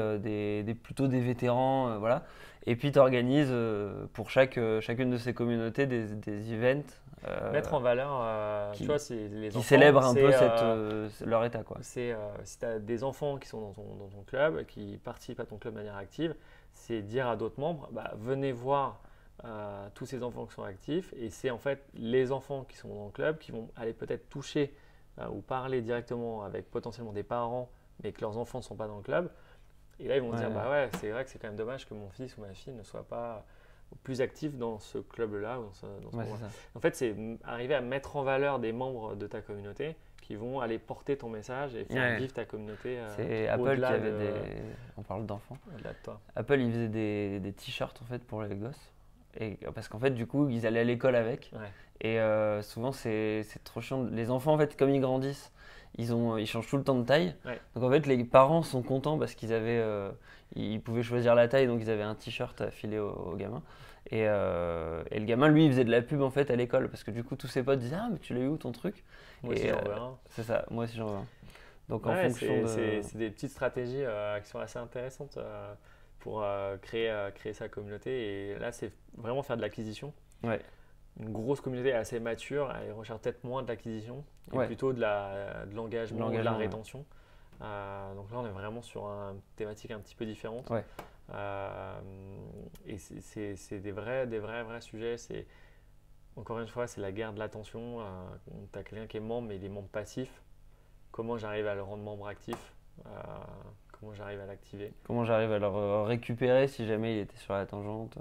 plutôt des vétérans, voilà. Et puis tu organises pour chacune de ces communautés des events. Mettre en valeur, qui- tu vois, c'est les Qui enfants. célèbrent un c'est, peu leur état, quoi. C'est si tu as des enfants qui sont dans ton club, qui participent à ton club de manière active, c'est dire à d'autres membres, bah, venez voir tous ces enfants qui sont actifs. Et c'est en fait les enfants qui sont dans le club qui vont aller peut-être toucher ou parler directement avec potentiellement des parents, mais que leurs enfants ne sont pas dans le club. Et là, ils vont Ouais. dire, bah ouais, c'est vrai que c'est quand même dommage que mon fils ou ma fille ne soit pas plus actif dans ce club-là. Ou dans ce Ouais, endroit. c'est ça. En fait, c'est arriver à mettre en valeur des membres de ta communauté qui vont aller porter ton message et faire Ouais. vivre ta communauté C'est Apple qui au-delà avait de, On parle d'enfants. au-delà de toi. Apple, ils faisaient des t-shirts en fait pour les gosses. Et, parce qu'en fait, du coup, ils allaient à l'école avec. Ouais. Et souvent, c'est trop chiant. Les enfants, en fait, comme ils grandissent, ils changent tout le temps de taille. Ouais. Donc en fait, les parents sont contents parce ils pouvaient choisir la taille, donc ils avaient un t-shirt à filer au gamin. Et le gamin, lui, il faisait de la pub en fait à l'école parce que du coup, tous ses potes disaient ah mais tu l'as eu où ton truc? Moi Et, aussi, j'en veux un. C'est ça, moi aussi j'en veux un. Donc en Ouais, fonction de. c'est des petites stratégies qui sont assez intéressantes pour créer sa communauté. Et là, c'est vraiment faire de l'acquisition. Ouais. Une grosse communauté assez mature, elle recherche peut-être moins de l'acquisition et Ouais. plutôt de l'engagement, de la L'engagement, ouais. rétention. Donc là, on est vraiment sur une thématique un petit peu différente. Ouais. Et c'est des vrais sujets. Encore une fois, c'est la guerre de l'attention. Tu as quelqu'un qui est membre, mais il est membre passif. Comment j'arrive à le rendre membre actif? Comment j'arrive à l'activer? Comment j'arrive à le récupérer si jamais il était sur la tangente.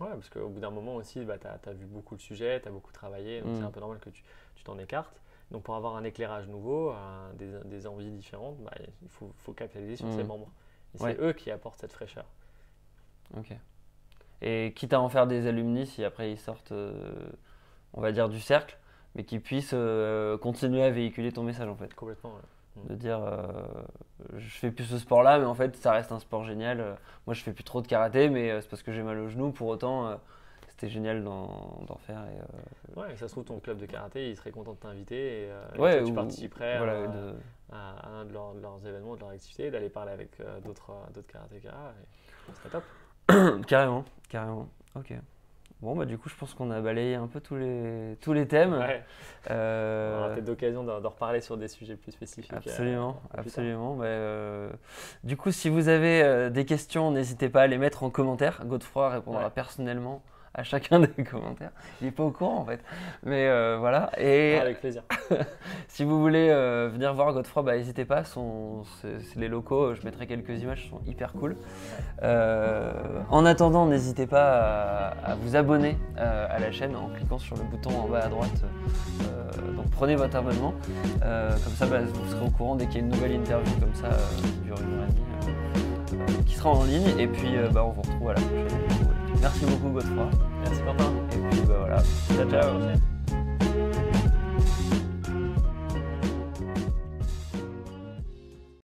Ouais, parce qu'au bout d'un moment aussi, bah, tu as vu beaucoup de sujets, tu as beaucoup travaillé, donc c'est un peu normal que tu t'en écartes. Donc pour avoir un éclairage nouveau, des envies différentes, bah, il faut capitaliser sur ses membres. Et Ouais. c'est eux qui apportent cette fraîcheur. Ok. Et quitte à en faire des alumni, si après ils sortent, on va dire, du cercle, mais qu'ils puissent continuer à véhiculer ton message en fait. Complètement. Ouais. De dire, je fais plus ce sport-là, mais en fait ça reste un sport génial. Moi je fais plus trop de karaté, mais c'est parce que j'ai mal au genou. Pour autant, c'était génial d'en faire. Ouais, et ça se trouve, ton club de karaté, il serait content de t'inviter et Ouais, toi, tu ou- participerais voilà, à un de leurs événements, de leur activité, d'aller parler avec d'autres karatékas. Et ce serait top. Carrément, carrément. Ok. Bon, bah du coup, je pense qu'on a balayé un peu tous les thèmes. Ouais. On aura Euh, peut-être l'occasion d'en reparler sur des sujets plus spécifiques. Absolument, plus tard. absolument. Du coup, si vous avez des questions, n'hésitez pas à les mettre en commentaire. Godefroy répondra Ouais. personnellement à chacun des commentaires. Il n'est pas au courant en fait. Mais voilà. Et Avec plaisir. si vous voulez venir voir Godefroy, bah, n'hésitez pas. C'est les locaux, je mettrai quelques images, ils sont hyper cool. En attendant, n'hésitez pas à vous abonner à la chaîne en cliquant sur le bouton en bas à droite. Donc prenez votre abonnement. Comme ça, bah, vous serez au courant dès qu'il y a une nouvelle interview comme ça qui dure 1h30 qui sera en ligne. Et puis bah, on vous retrouve à la prochaine vidéo. Merci beaucoup Godefroy. Merci Quentin. Et puis bah, voilà. Ciao ciao. À la prochaine.